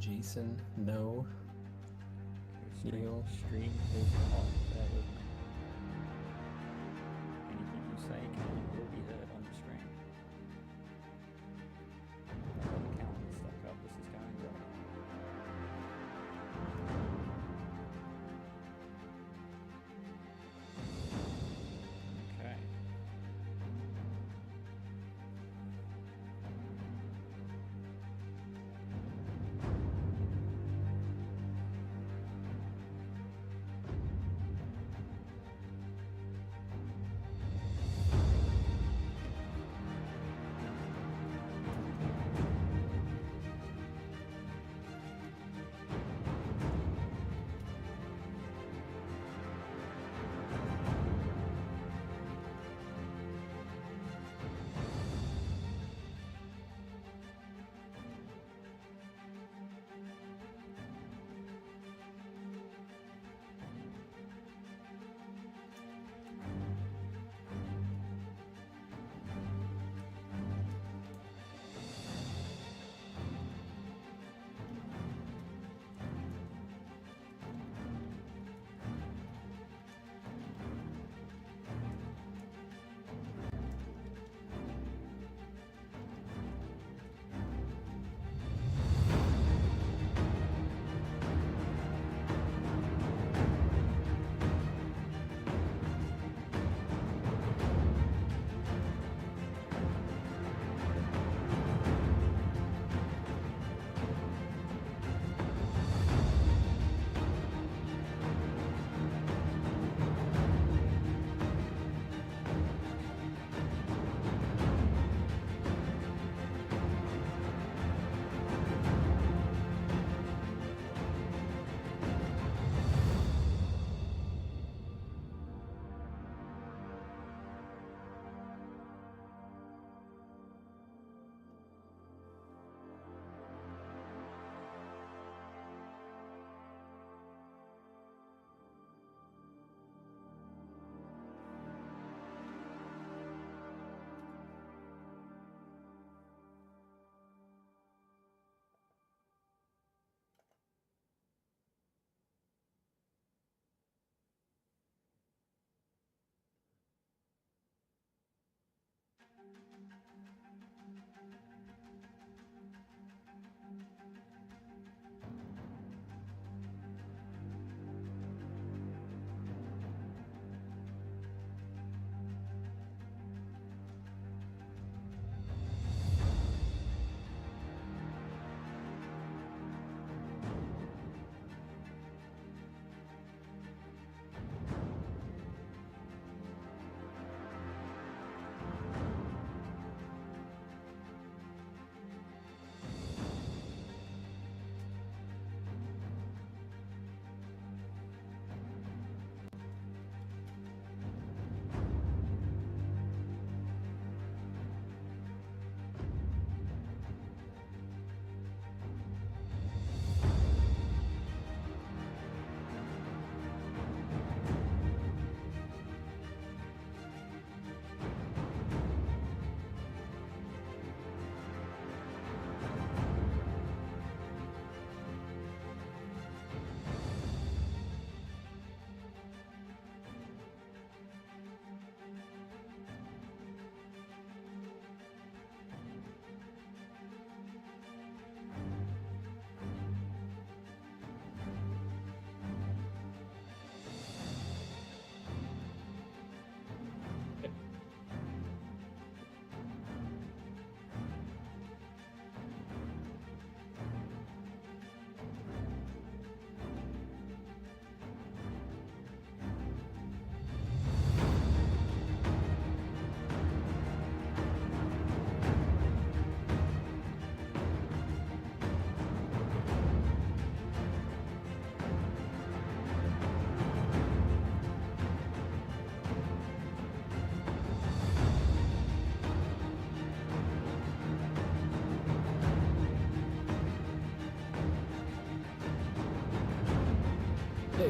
Jason, no. Neil. Stream is off. That is me. Anything you say can and will be heard on the stream. The count is stuck up. This is going great. Okay.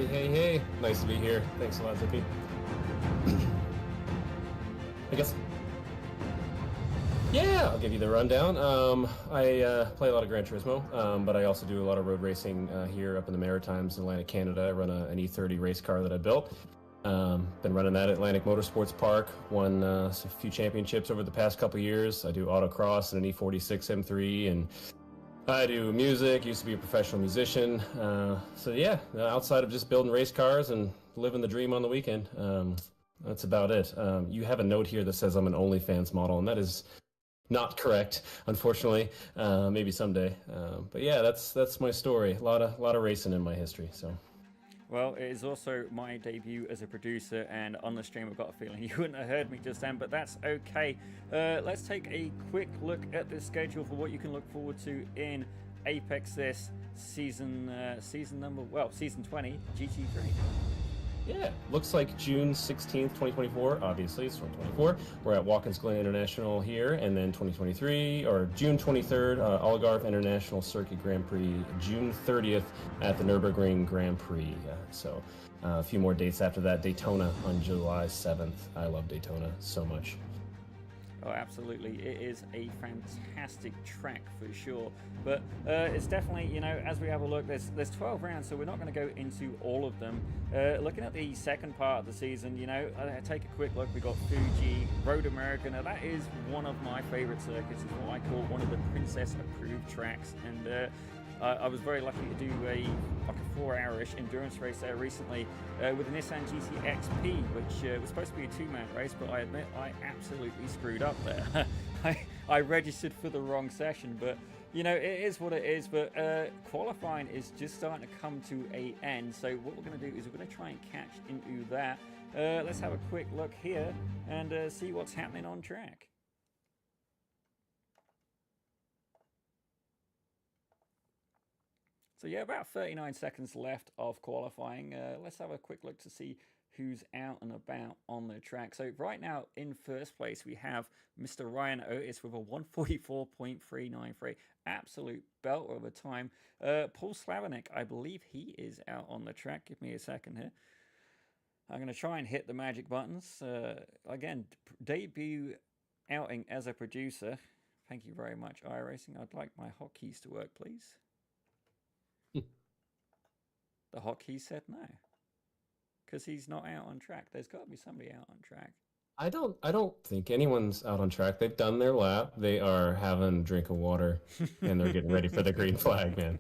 Hey, nice to be here. Thanks a lot, Zippy. I guess Yeah, I'll give you the rundown. I play a lot of Gran Turismo, but I also do a lot of road racing here up in the Maritimes in Atlantic Canada. I run an E30 race car that I built. Been running that at Atlantic Motorsports Park. Won a few championships over the past couple years. I do autocross and an E46 M3, and I do music. Used to be a professional musician. So yeah, outside of just building race cars and living the dream on the weekend, that's about it. You have a note here that says I'm an OnlyFans model, and that is not correct, unfortunately. Maybe someday. But yeah, that's my story. A lot of racing in my history. So. Well, it is also my debut as a producer, and on the stream I've got a feeling you wouldn't have heard me just then, but that's okay. Let's take a quick look at the schedule for what you can look forward to in Apex this season 20, GT3. Yeah, looks like June 16th, 2024. Obviously, it's 2024. We're at Watkins Glen International here, and then 2023, or June 23rd, Algarve International Circuit Grand Prix, June 30th at the Nürburgring Grand Prix. So a few more dates after that. Daytona on July 7th. I love Daytona so much. Oh, absolutely. It is a fantastic track for sure. But it's definitely, as we have a look, there's 12 rounds, so we're not going to go into all of them. Looking at the second part of the season, I take a quick look. We got Fuji, Road America. Now, that is one of my favorite circuits. It's what I call one of the princess-approved tracks. And I was very lucky to do a 4-hour-ish endurance race there recently with a Nissan GT XP, which was supposed to be a 2-man race, but I admit I absolutely screwed up there. I registered for the wrong session, but it is what it is. But qualifying is just starting to come to an end, so what we're going to do is we're going to try and catch into that. Let's have a quick look here and see what's happening on track. So yeah, about 39 seconds left of qualifying. Let's have a quick look to see who's out and about on the track. So right now, in first place, we have Mr. Ryan Otis with a 144.393. Absolute belter of a time. Paul Slavinik, I believe he is out on the track. Give me a second here. I'm going to try and hit the magic buttons. Again, debut outing as a producer. Thank you very much, iRacing. I'd like my hotkeys to work, please. The hotkey said no, because he's not out on track. There's got to be somebody out on track. I don't think anyone's out on track. They've done their lap. They are having a drink of water, and they're getting ready for the green flag, man.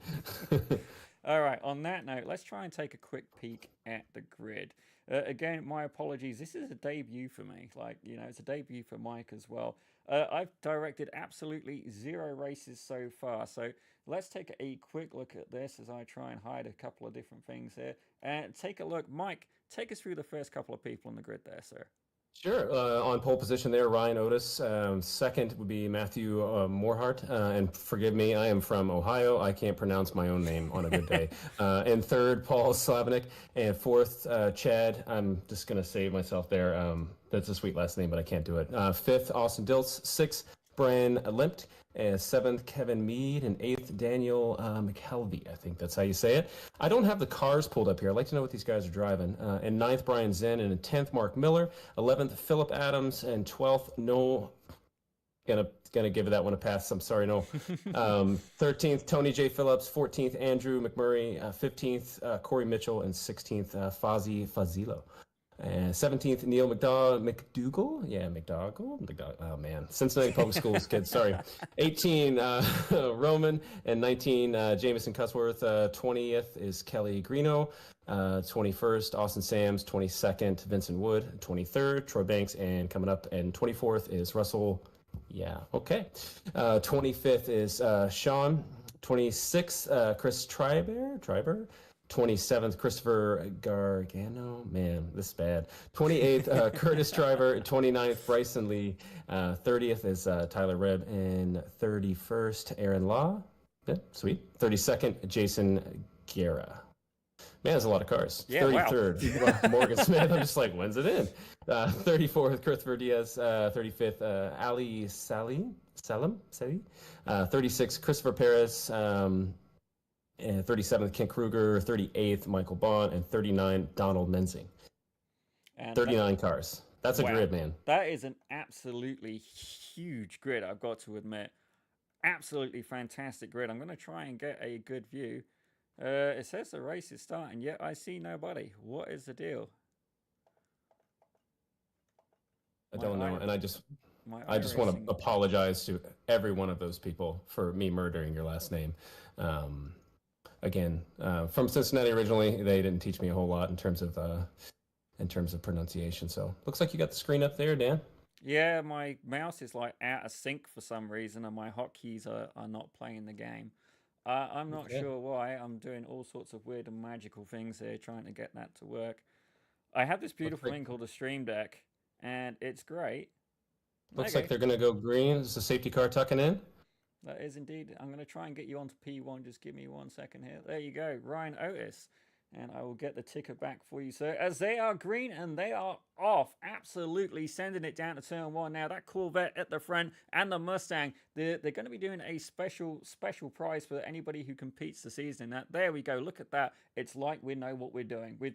All right, on that note, let's try and take a quick peek at the grid. Again, my apologies. This is a debut for me. It's a debut for Mike as well. I've directed absolutely 0 races so far. So let's take a quick look at this as I try and hide a couple of different things here. And take a look. Mike, take us through the first couple of people on the grid there, sir. Sure. On pole position there, Ryan Otis. Second would be Matthew Morhart. And forgive me, I am from Ohio. I can't pronounce my own name on a good day. And third, Paul Slavinik. And fourth, Chad. I'm just going to save myself there. That's a sweet last name, but I can't do it. Fifth, Austin Diltz. Sixth, Brian Limpt. Seventh, Kevin Mead. And eighth, Daniel McKelvey. I think that's how you say it. I don't have the cars pulled up here. I'd like to know what these guys are driving. And ninth, Brian Zen. And 10th, Mark Miller. 11th, Philip Adams. And 12th, Noel. Gonna give that one a pass. I'm sorry, Noel. 13th, Tony J. Phillips. 14th, Andrew McMurray. 15th, Corey Mitchell. And 16th, Fozzie Fazilo. 17th, Neil McDougall. Yeah, McDougall. Oh, man. Cincinnati Public Schools kids. Sorry. 18, Roman. And 19, Jameson Cusworth. 20th is Kelly Greeno. 21st, Austin Sams. 22nd, Vincent Wood. 23rd, Troy Banks. And coming up, and 24th is Russell. Yeah, okay. 25th is Sean. 26th, Chris Triber. 27th, Christopher Gargano. Man, this is bad. 28th, Curtis Driver. 29th, Bryson Lee. 30th is Tyler Rebb. And 31st, Aaron Law. Yeah, sweet. 32nd, Jason Guerra. Man, there's a lot of cars. Yeah, 33rd, wow. Morgan Smith. I'm just like, when's it in? 34th, Christopher Diaz. 35th, Ali Salim. 36th, Christopher Perez. And 37th, Ken Kruger. 38th, Michael Bond. And 39, Donald Menzing. And 39 cars. That's a grid, man. That is an absolutely huge grid, I've got to admit. Absolutely fantastic grid. I'm going to try and get a good view. It says the race is starting, yet I see nobody. What is the deal? I don't know, and I just want to apologize to every one of those people for me murdering your last name. Again, from Cincinnati originally, they didn't teach me a whole lot in terms of pronunciation. So looks like you got the screen up there, Dan. Yeah, my mouse is like out of sync for some reason, and my hotkeys are not playing the game. I'm not sure why. I'm doing all sorts of weird and magical things here, trying to get that to work. I have this beautiful thing called a Stream Deck, and it's great. Looks like they're going to go green. Is the safety car tucking in? That is indeed. I'm going to try and get you onto P1. Just give me 1 second here. There you go, Ryan Otis. And I will get the ticker back for you, sir. As they are green and they are off. Absolutely sending it down to turn 1 now. That Corvette at the front and the Mustang. They're going to be doing a special prize for anybody who competes this season. That there we go. Look at that. It's like we know what we're doing. We're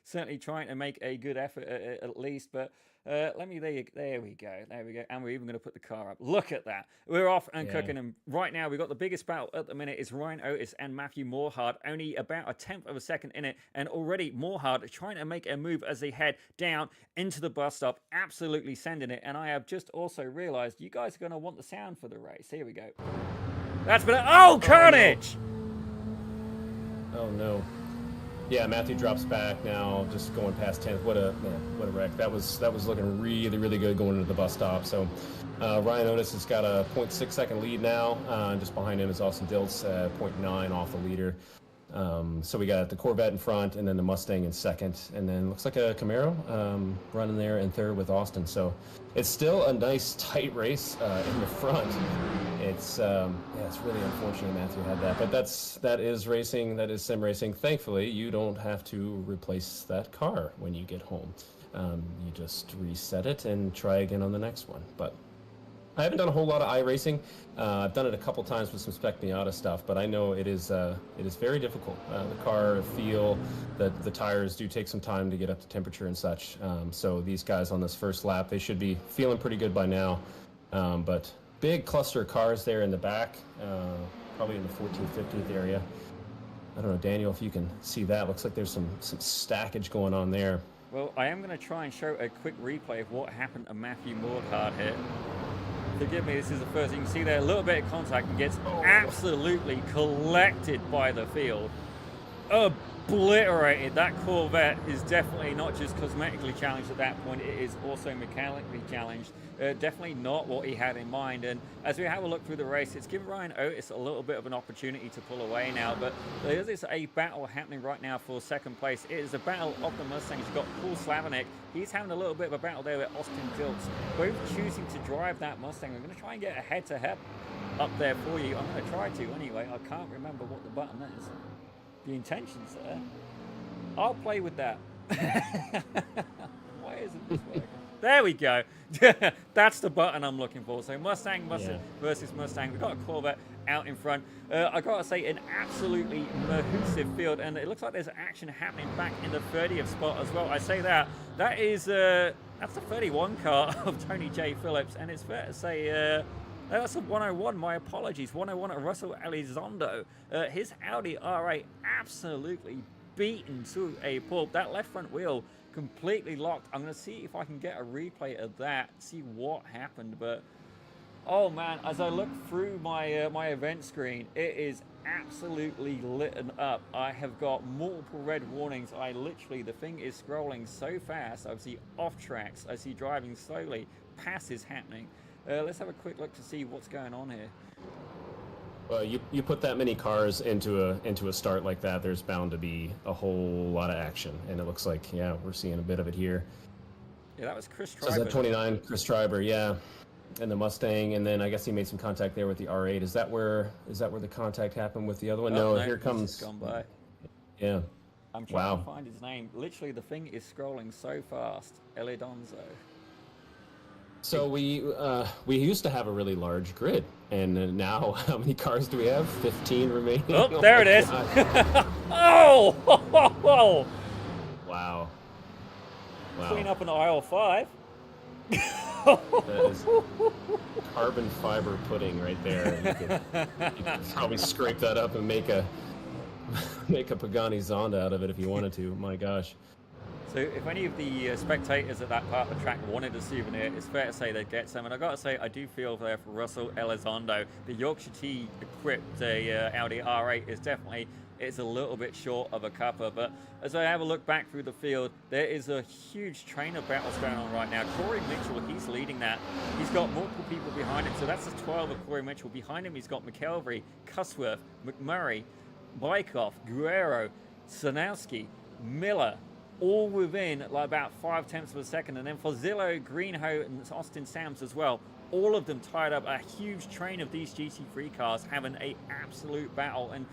certainly trying to make a good effort at least. But there we go. And we're even going to put the car up. Look at that. We're off and cooking. And right now we've got the biggest battle at the minute is Ryan Otis and Matthew Morhard. Only about a 10th of a second in it. And already Morhard trying to make a move as they head down into the bus stop. Absolutely sending it. And I have just also realized you guys are going to want the sound for the race. Here we go. That's been carnage! Oh no. Yeah, Matthew drops back now, just going past 10th. What a wreck. That was looking really, really good going into the bus stop. So Ryan Otis has got a 0.6 second lead now. Just behind him is Austin Diltz, 0.9 off the leader. So we got the Corvette in front, and then the Mustang in second, and then looks like a Camaro running there in third with Austin. So it's still a nice tight race in the front. It's really unfortunate Matthew had that, but that is racing, that is sim racing. Thankfully, you don't have to replace that car when you get home. You just reset it and try again on the next one. But I haven't done a whole lot of iRacing. I've done it a couple times with some Spec Miata stuff, but I know it is very difficult. The car feel, the tires do take some time to get up to temperature and such. So these guys on this first lap, they should be feeling pretty good by now. But big cluster of cars there in the back, probably in the 14th, 15th area. I don't know, Daniel, if you can see that. Looks like there's some stackage going on there. Well, I am going to try and show a quick replay of what happened to Matthew Morhard here. Forgive me, this is the first. You can see there a little bit of contact and gets absolutely collected by the field. Obliterated. That Corvette is definitely not just cosmetically challenged at that point, it is also mechanically challenged. Definitely not what he had in mind. And as we have a look through the race, it's given Ryan Otis a little bit of an opportunity to pull away now. But there is a battle happening right now for second place. It is a battle of the Mustangs. You've got Paul Slavinik. He's having a little bit of a battle there with Austin Diltz. Both choosing to drive that Mustang. I'm going to try and get a head-to-head up there for you. I'm going to try to anyway. I can't remember what the button is. The intention's there. I'll play with that. Why isn't this working? There we go. That's the button I'm looking for. So Mustang versus Mustang. We've got a Corvette out in front. I got to say, an absolutely mahoosive field. And it looks like there's action happening back in the 30th spot as well. I say that. That is, that's the 31 car of Tony J. Phillips. And it's fair to say, that's a 101. My apologies. 101 at Russell Elizondo. His Audi R8 absolutely beaten to a pulp. That left front wheel completely locked. I'm going to see if I can get a replay of that, see what happened. But oh man, as I look through my my event screen, it is absolutely lit up. I have got multiple red warnings. The thing is scrolling so fast. I see off tracks. I see driving slowly. Passes happening. Let's have a quick look to see what's going on here. Well, you put that many cars into a start like that, there's bound to be a whole lot of action, and it looks like we're seeing a bit of it here. Yeah, that was Chris Triber. So is that 29 Chris Triber, yeah, and the Mustang, and then I guess he made some contact there with the R8. Is that where the contact happened with the other one? No, here comes. Gone by. Yeah. I'm trying to find his name. Literally, the thing is scrolling so fast. Elidonzo. So we used to have a really large grid, and now how many cars do we have? 15 remaining. Oh, there it is. Oh! Wow. Wow. clean up an aisle 5. That is carbon fiber pudding right there. You could probably scrape that up and make a Pagani Zonda out of it if you wanted to. My gosh. So if any of the spectators at that part of the track wanted a souvenir, it's fair to say they'd get some. And I got to say, I do feel there for Russell Elizondo, the Yorkshire T equipped Audi R8 is definitely, it's a little bit short of a cuppa. But as I have a look back through the field, there is a huge train of battles going on right now. Corey Mitchell, he's leading that. He's got multiple people behind him. So that's the 12 of Corey Mitchell. Behind him, he's got McElvery, Cusworth, McMurray, Bykoff, Guerrero, Sanowski, Miller, all within like about 0.5 of a second. And then for Zillow, Greenhoe, and Austin Sams as well, all of them tied up. A huge train of these GT3 cars having a absolute battle. And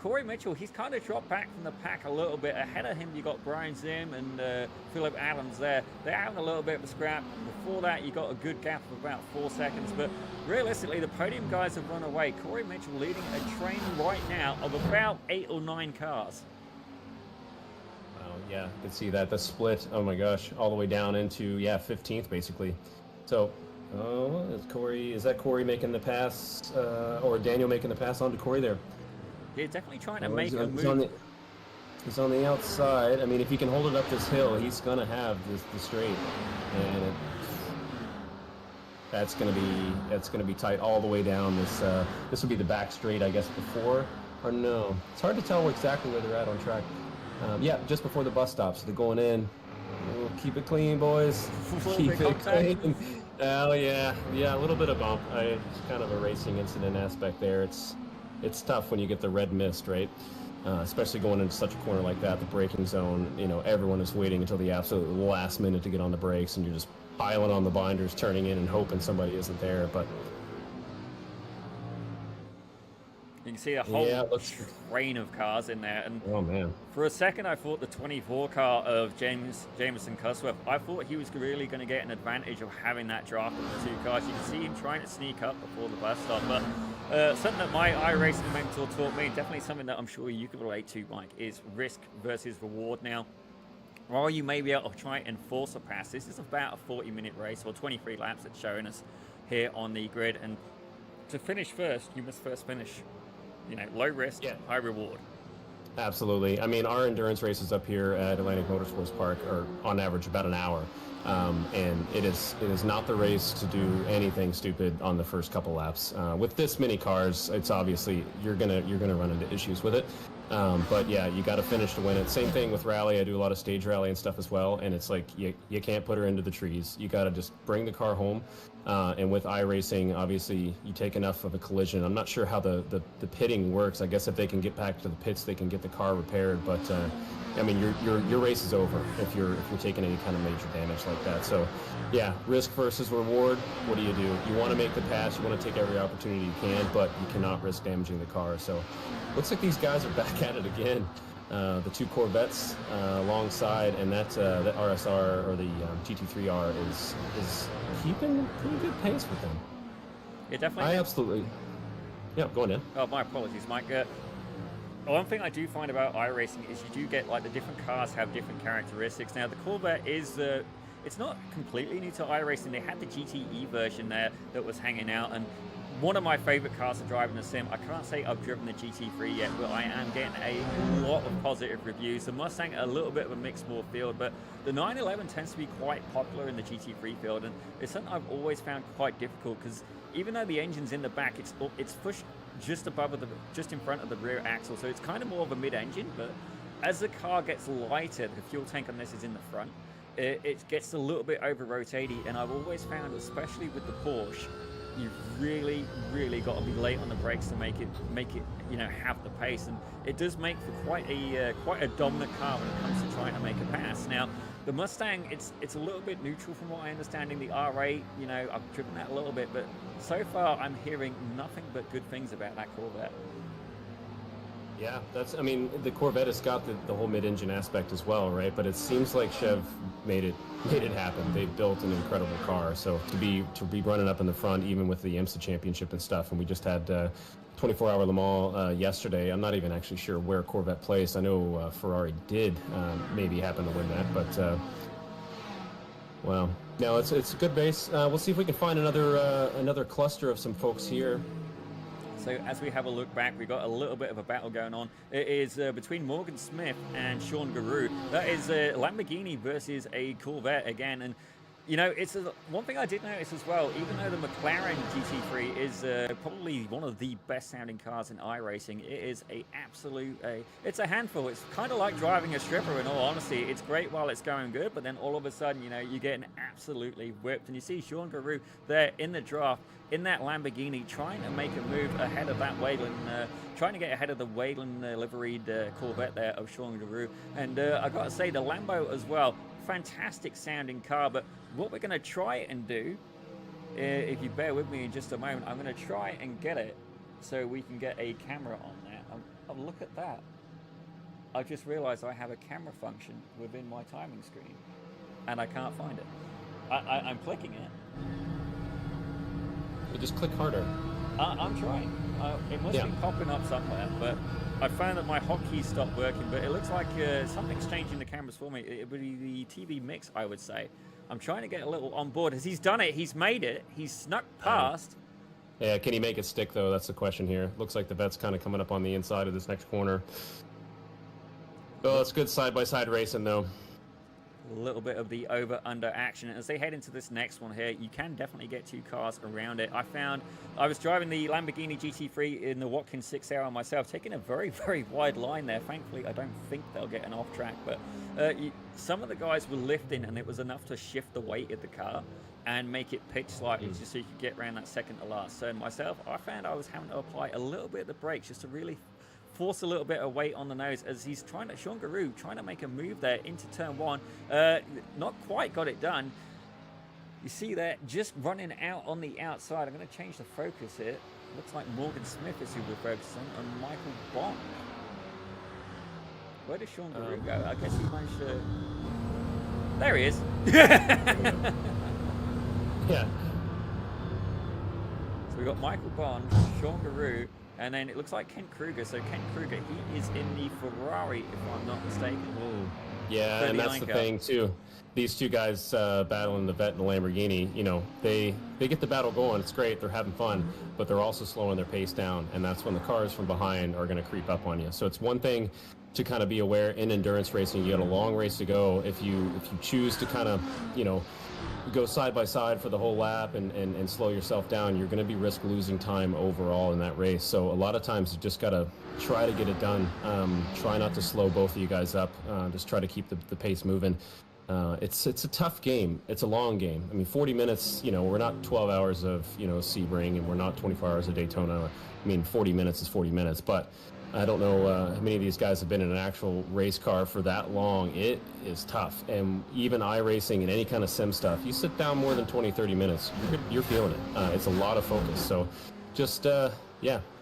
Corey Mitchell, he's kind of dropped back from the pack a little bit. Ahead of him, you got Brian Zim and Philip Adams there. They're having a little bit of a scrap. Before that, you got a good gap of about 4 seconds. But realistically, the podium guys have run away. Corey Mitchell leading a train right now of about 8 or 9 cars. Yeah, you can see that. The split, oh my gosh, all the way down into, 15th basically. So, is that Corey making the pass, or Daniel making the pass onto Corey there? He's definitely trying to make a move. He's on the outside. I mean, if he can hold it up this hill, he's going to have the straight. And that's going to be tight all the way down. This would be the back straight, I guess, before, or no. It's hard to tell exactly where they're at on track. Just before the bus stop, so they're going in. Oh, keep it clean, boys. Keep it clean. Oh yeah, a little bit of bump. It's kind of a racing incident aspect there. It's tough when you get the red mist, right? Especially going into such a corner like that, the braking zone. Everyone is waiting until the absolute last minute to get on the brakes, and you're just piling on the binders, turning in, and hoping somebody isn't there. But you can see a whole train of cars in there. And oh man, for a second I thought the 24 car of Jameson Cusworth, I thought he was really going to get an advantage of having that draft of the 2 cars. You can see him trying to sneak up before the bus stop. But something that my iRacing mentor taught me, definitely something that I'm sure you could relate to, Mike, is risk versus reward. Now, while you may be able to try and force a pass, this is about a 40-minute race, or 23 laps it's showing us here on the grid. And to finish first, you must first finish. Low risk, high reward. Absolutely. I mean, our endurance races up here at Atlantic Motorsports Park are on average about an hour, and it is not the race to do anything stupid on the first couple laps. With this many cars, it's obviously you're gonna run into issues with it. But yeah, you got to finish to win it. Same thing with rally. I do a lot of stage rally and stuff as well, and it's like you can't put her into the trees. You got to just bring the car home. And with iRacing, obviously, you take enough of a collision. I'm not sure how the pitting works. I guess if they can get back to the pits, they can get the car repaired. But I mean, your race is over if you're taking any kind of major damage like that. So, yeah, risk versus reward. What do? You want to make the pass. You want to take every opportunity you can, but you cannot risk damaging the car. So, looks like these guys are back at it again. The 2 Corvettes alongside, and that RSR or the GT3R is keeping pretty good pace with them. Yeah, definitely. I absolutely. Yeah, go on in. Oh, my apologies, Mike. One thing I do find about iRacing is you do get like the different cars have different characteristics. Now the Corvette is it's not completely new to iRacing. They had the GTE version there that was hanging out, and one of my favorite cars to drive in the sim. I can't say I've driven the GT3 yet, but I am getting a lot of positive reviews. The Mustang, a little bit of a mixed more field, but the 911 tends to be quite popular in the GT3 field, and it's something I've always found quite difficult because even though the engine's in the back, it's pushed just in front of the rear axle, so it's kind of more of a mid-engine. But as the car gets lighter, the fuel tank on this is in the front. It gets a little bit over rotating, and I've always found, especially with the Porsche, you've really got to be late on the brakes to make it have the pace, and it does make for quite a dominant car when it comes to trying to make a pass. Now the Mustang, it's a little bit neutral from what I understand. In the R8, I've driven that a little bit, but so far I'm hearing nothing but good things about that Corvette. Yeah, I mean, the Corvette has got the whole mid-engine aspect as well, right? But it seems like Chev made it happen. They built an incredible car. So to be running up in the front, even with the IMSA championship and stuff, and we just had 24-hour Le Mans yesterday. I'm not even actually sure where Corvette placed. I know Ferrari did maybe happen to win that, but Wow. No, it's a good base. We'll see if we can find another cluster of some folks here. So as we have a look back, we got a little bit of a battle going on. It is between Morgan Smith and Sean Garou. That is a Lamborghini versus a Corvette again. And you know, it's one thing I did notice as well, even though the McLaren GT3 is probably one of the best sounding cars in iRacing, it is it's a handful. It's kind of like driving a stripper in all honesty. It's great while it's going good, but then all of a sudden, you know, you're getting absolutely whipped. And you see Sean Garou there in the draft, in that Lamborghini, trying to make a move ahead of that Wayland, trying to get ahead of the Wayland liveried Corvette there of Sean Garou. And I got to say, the Lambo as well, fantastic sounding car. But what we're going to try and do, if you bear with me in just a moment, I'm going to try and get it so we can get a camera on there. Oh, look at that. I just realized I have a camera function within my timing screen and I can't find it. I'm clicking it. You just click harder. I'm trying. It must be popping up somewhere, but I found that my hotkey stopped working, but it looks like something's changing the cameras for me. It would be the TV mix, I would say. I'm trying to get a little on board. As he's done it, he's made it. He's snuck past. Yeah, can he make it stick, though? That's the question here. Looks like the vet's kind of coming up on the inside of this next corner. Oh, it's good side-by-side racing, though. A little bit of the over-under action. As they head into this next one here, you can definitely get two cars around it. I was driving the Lamborghini GT3 in the Watkins 6 hour myself, taking a very, very wide line there. Thankfully, I don't think they'll get an off track, but some of the guys were lifting, and it was enough to shift the weight of the car and make it pitch slightly just so you could get around that second to last. So myself, I found I was having to apply a little bit of the brakes just to really force a little bit of weight on the nose as he's Sean Garou trying to make a move there into turn one. Not quite got it done. You see that just running out on the outside. I'm going to change the focus here. Looks like Morgan Smith is who we're focusing on Michael Bond. Where did Sean Garou go? I guess he managed to... There he is. Yeah. So we got Michael Bond, Sean Garou, and then it looks like Kent Kruger. So Kent Kruger, he is in the Ferrari, if I'm not mistaken. Yeah, and that's the thing too. These two guys battling the Vet and the Lamborghini, you know, they get the battle going. It's great. They're having fun, but they're also slowing their pace down, and that's when the cars from behind are going to creep up on you. So it's one thing to kind of be aware in endurance racing. You got a long race to go. If you choose to kind of, you know, go side by side for the whole lap and slow yourself down, you're going to be risk losing time overall in that race. So a lot of times you just got to try to get it done. Try not to slow both of you guys up. Just try to keep the pace moving. It's a tough game. It's a long game. I mean, 40 minutes, you know, we're not 12 hours of, you know, Sebring, and we're not 24 hours of Daytona. I mean, 40 minutes is 40 minutes, but I don't know how many of these guys have been in an actual race car for that long. It is tough. And even iRacing and any kind of sim stuff, you sit down more than 20, 30 minutes, you're feeling it. It's a lot of focus. So just,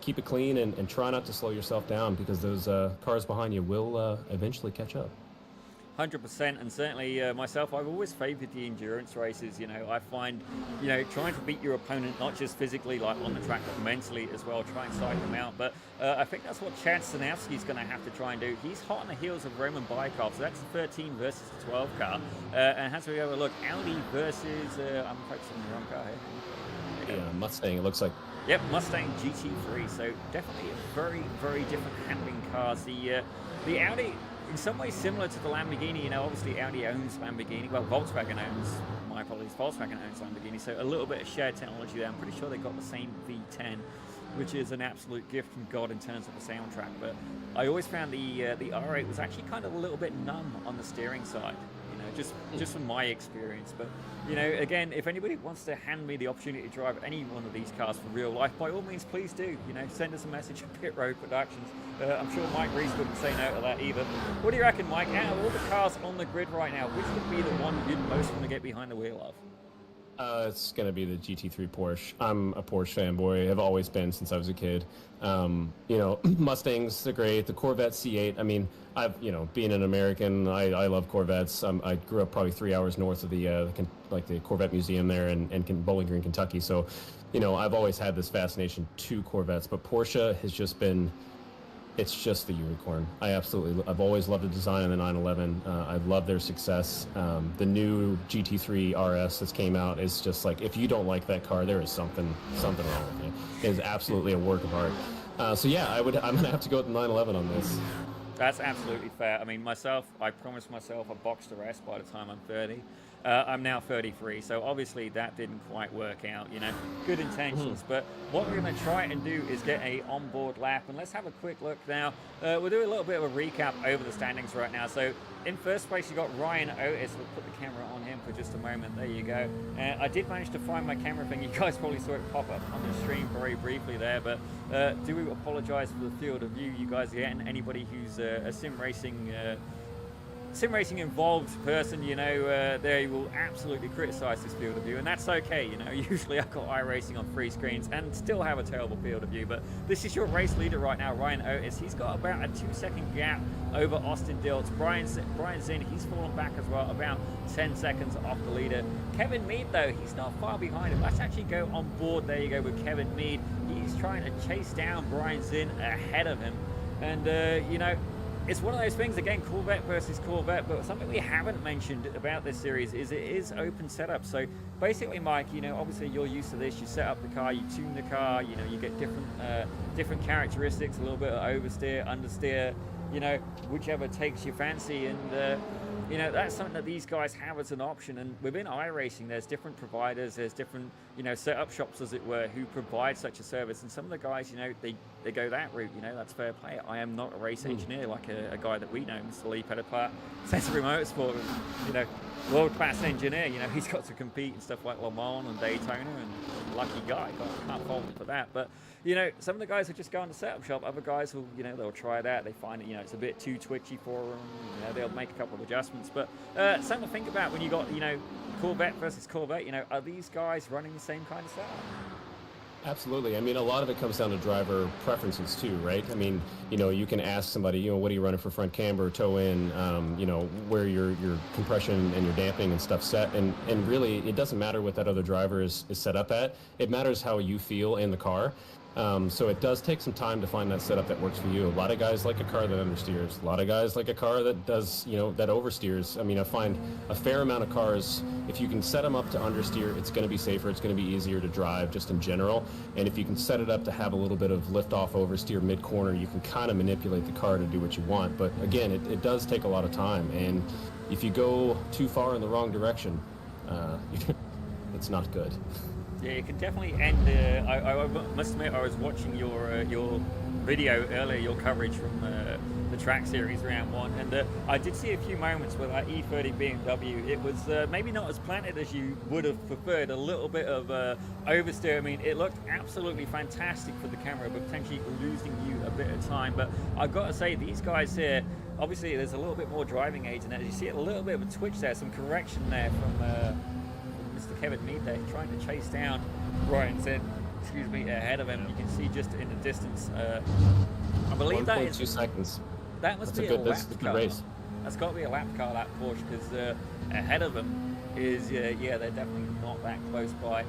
keep it clean and try not to slow yourself down, because those cars behind you will eventually catch up. 100%, and certainly myself, I've always favored the endurance races. You know, I find, you know, trying to beat your opponent, not just physically, like on the track, but mentally as well, try and psych them out. But I think that's what Chad Stanowski's going to have to try and do. He's hot on the heels of Roman Bykov, so that's the 13 versus the 12 car. And as we have a look, Audi versus, I'm focusing on the wrong car here. Yeah, Mustang, it looks like. Yep, Mustang GT3, so definitely a very, very different handling cars. The Audi, in some ways similar to the Lamborghini. You know, obviously Audi owns Lamborghini. Well, Volkswagen owns, my apologies, Volkswagen owns Lamborghini. So a little bit of shared technology there. I'm pretty sure they got the same V10, which is an absolute gift from God in terms of the soundtrack. But I always found the R8 was actually kind of a little bit numb on the steering side. You know, just from my experience. But you know, again, if anybody wants to hand me the opportunity to drive any one of these cars for real life, by all means, please do. You know, send us a message at Pit Road Productions. I'm sure Mike Reese wouldn't say no to that either. What do you reckon, Mike? Out of all the cars on the grid right now, which would be the one you'd most want to get behind the wheel of? It's going to be the GT3 Porsche. I'm a Porsche fanboy. I've always been since I was a kid. You know, Mustangs are great. The Corvette C8. I mean, being an American, I love Corvettes. I grew up probably 3 hours north of the Corvette Museum there in Bowling Green, Kentucky. So, you know, I've always had this fascination to Corvettes. But Porsche has just been It's just the unicorn. I've always loved the design of the 911. I love their success. The new GT3 RS that's came out is just like, if you don't like that car, there is something wrong with you. It is absolutely a work of art. So yeah, I'm gonna have to go with the 911 on this. That's absolutely fair. I mean, I promised myself a box to rest by the time I'm 30. I'm now 33, so obviously that didn't quite work out, good intentions. But what we're going to try and do is get a onboard lap, and let's have a quick look now. We'll do a little bit of a recap over the standings right now. So in first place, you got Ryan Otis. We'll put the camera on him for just a moment. There you go. I did manage to find my camera thing. You guys probably saw it pop up on the stream very briefly there, but do we apologize for the field of view you guys are getting? Anybody who's a sim racing involved person, they will absolutely criticize this field of view, and that's okay. Usually I've got iRacing on 3 screens and still have a terrible field of view, but this is your race leader right now, Ryan Otis. He's got about a 2-second gap over Austin Dilts. Brian Zinn, he's fallen back as well, about 10 seconds off the leader. Kevin Mead, though, he's not far behind him. Let's actually go on board. There you go with Kevin Mead. He's trying to chase down Brian Zinn ahead of him, and it's one of those things, again, Corvette versus Corvette, but something we haven't mentioned about this series is it is open setup. So basically, Mike, obviously you're used to this. You set up the car, you tune the car, you get different characteristics, a little bit of oversteer, understeer, whichever takes your fancy. And that's something that these guys have as an option. And within iRacing, there's different providers, there's different, setup shops, as it were, who provide such a service. And some of the guys, they go that route, that's fair play. I am not a race engineer like a guy that we know, Mr. Lee Petitpart, Sensory Motorsport, world-class engineer. He's got to compete in stuff like Le Mans and Daytona, and lucky guy, can't fault him for that. But some of the guys will just go on the setup shop. Other guys will, they'll try it out. They find it, it's a bit too twitchy for them. They'll make a couple of adjustments. But something to think about when you got, Corvette versus Corvette. Are these guys running the same kind of setup? Absolutely. I mean, a lot of it comes down to driver preferences too, right? I mean, you can ask somebody, what are you running for front camber, toe in, where your compression and your damping and stuff set. And really, it doesn't matter what that other driver is set up at. It matters how you feel in the car. So it does take some time to find that setup that works for you. A lot of guys like a car that understeers. A lot of guys like a car that does, that oversteers. I mean, I find a fair amount of cars, if you can set them up to understeer, it's going to be safer. It's going to be easier to drive just in general. And if you can set it up to have a little bit of lift off oversteer mid-corner, you can kind of manipulate the car to do what you want. But again, it does take a lot of time. And if you go too far in the wrong direction, it's not good. Yeah, you can definitely end. I must admit, I was watching your video earlier, your coverage from the track series round 1, and I did see a few moments with that E30 BMW. It was maybe not as planted as you would have preferred. A little bit of oversteer. I mean, it looked absolutely fantastic for the camera, but potentially losing you a bit of time. But I've got to say, these guys here, obviously, there's a little bit more driving age in that. You see a little bit of a twitch there, some correction there from Mr. Kevin Mead there, trying to chase down Brian Zinn, ahead of him. You can see just in the distance. I believe that is 1.2 seconds. That must be a lap car. Race. That's got to be a lap car, that Porsche, because ahead of them is they're definitely not that close by.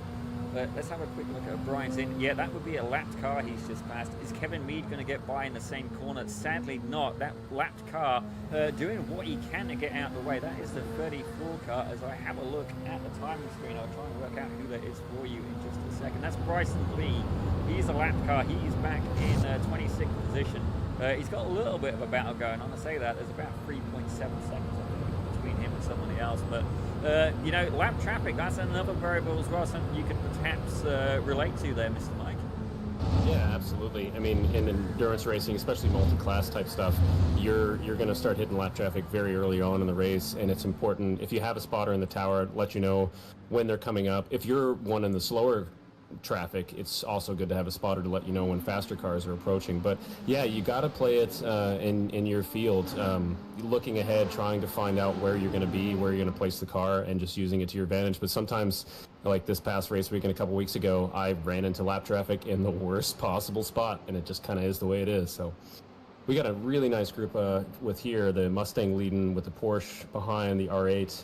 But let's have a quick look at Brian Zinn. Yeah, that would be a lapped car he's just passed. Is Kevin Mead going to get by in the same corner? Sadly not. That lapped car doing what he can to get out of the way. That is the 34 car. As I have a look at the timing screen, I'll try and work out who that is for you in just a second. That's Bryson Lee. He's a lapped car. He is back in 26th position. He's got a little bit of a battle going on. I say that. There's about 3.7 seconds between him and somebody else. But lap traffic, that's another variable as well, something you could perhaps relate to there, Mr. Mike. Yeah, absolutely. I mean, in endurance racing, especially multi-class type stuff, you're going to start hitting lap traffic very early on in the race, and it's important, if you have a spotter in the tower, let you know when they're coming up. If you're one in the slower traffic, it's also good to have a spotter to let you know when faster cars are approaching. But yeah, you got to play it in your field, looking ahead, trying to find out where you're going to be, where you're going to place the car, and just using it to your advantage. But sometimes, like this past race weekend a couple weeks ago, I ran into lap traffic in the worst possible spot, and it just kind of is the way it is. So we got a really nice group with here, the Mustang leading with the Porsche behind, the R8.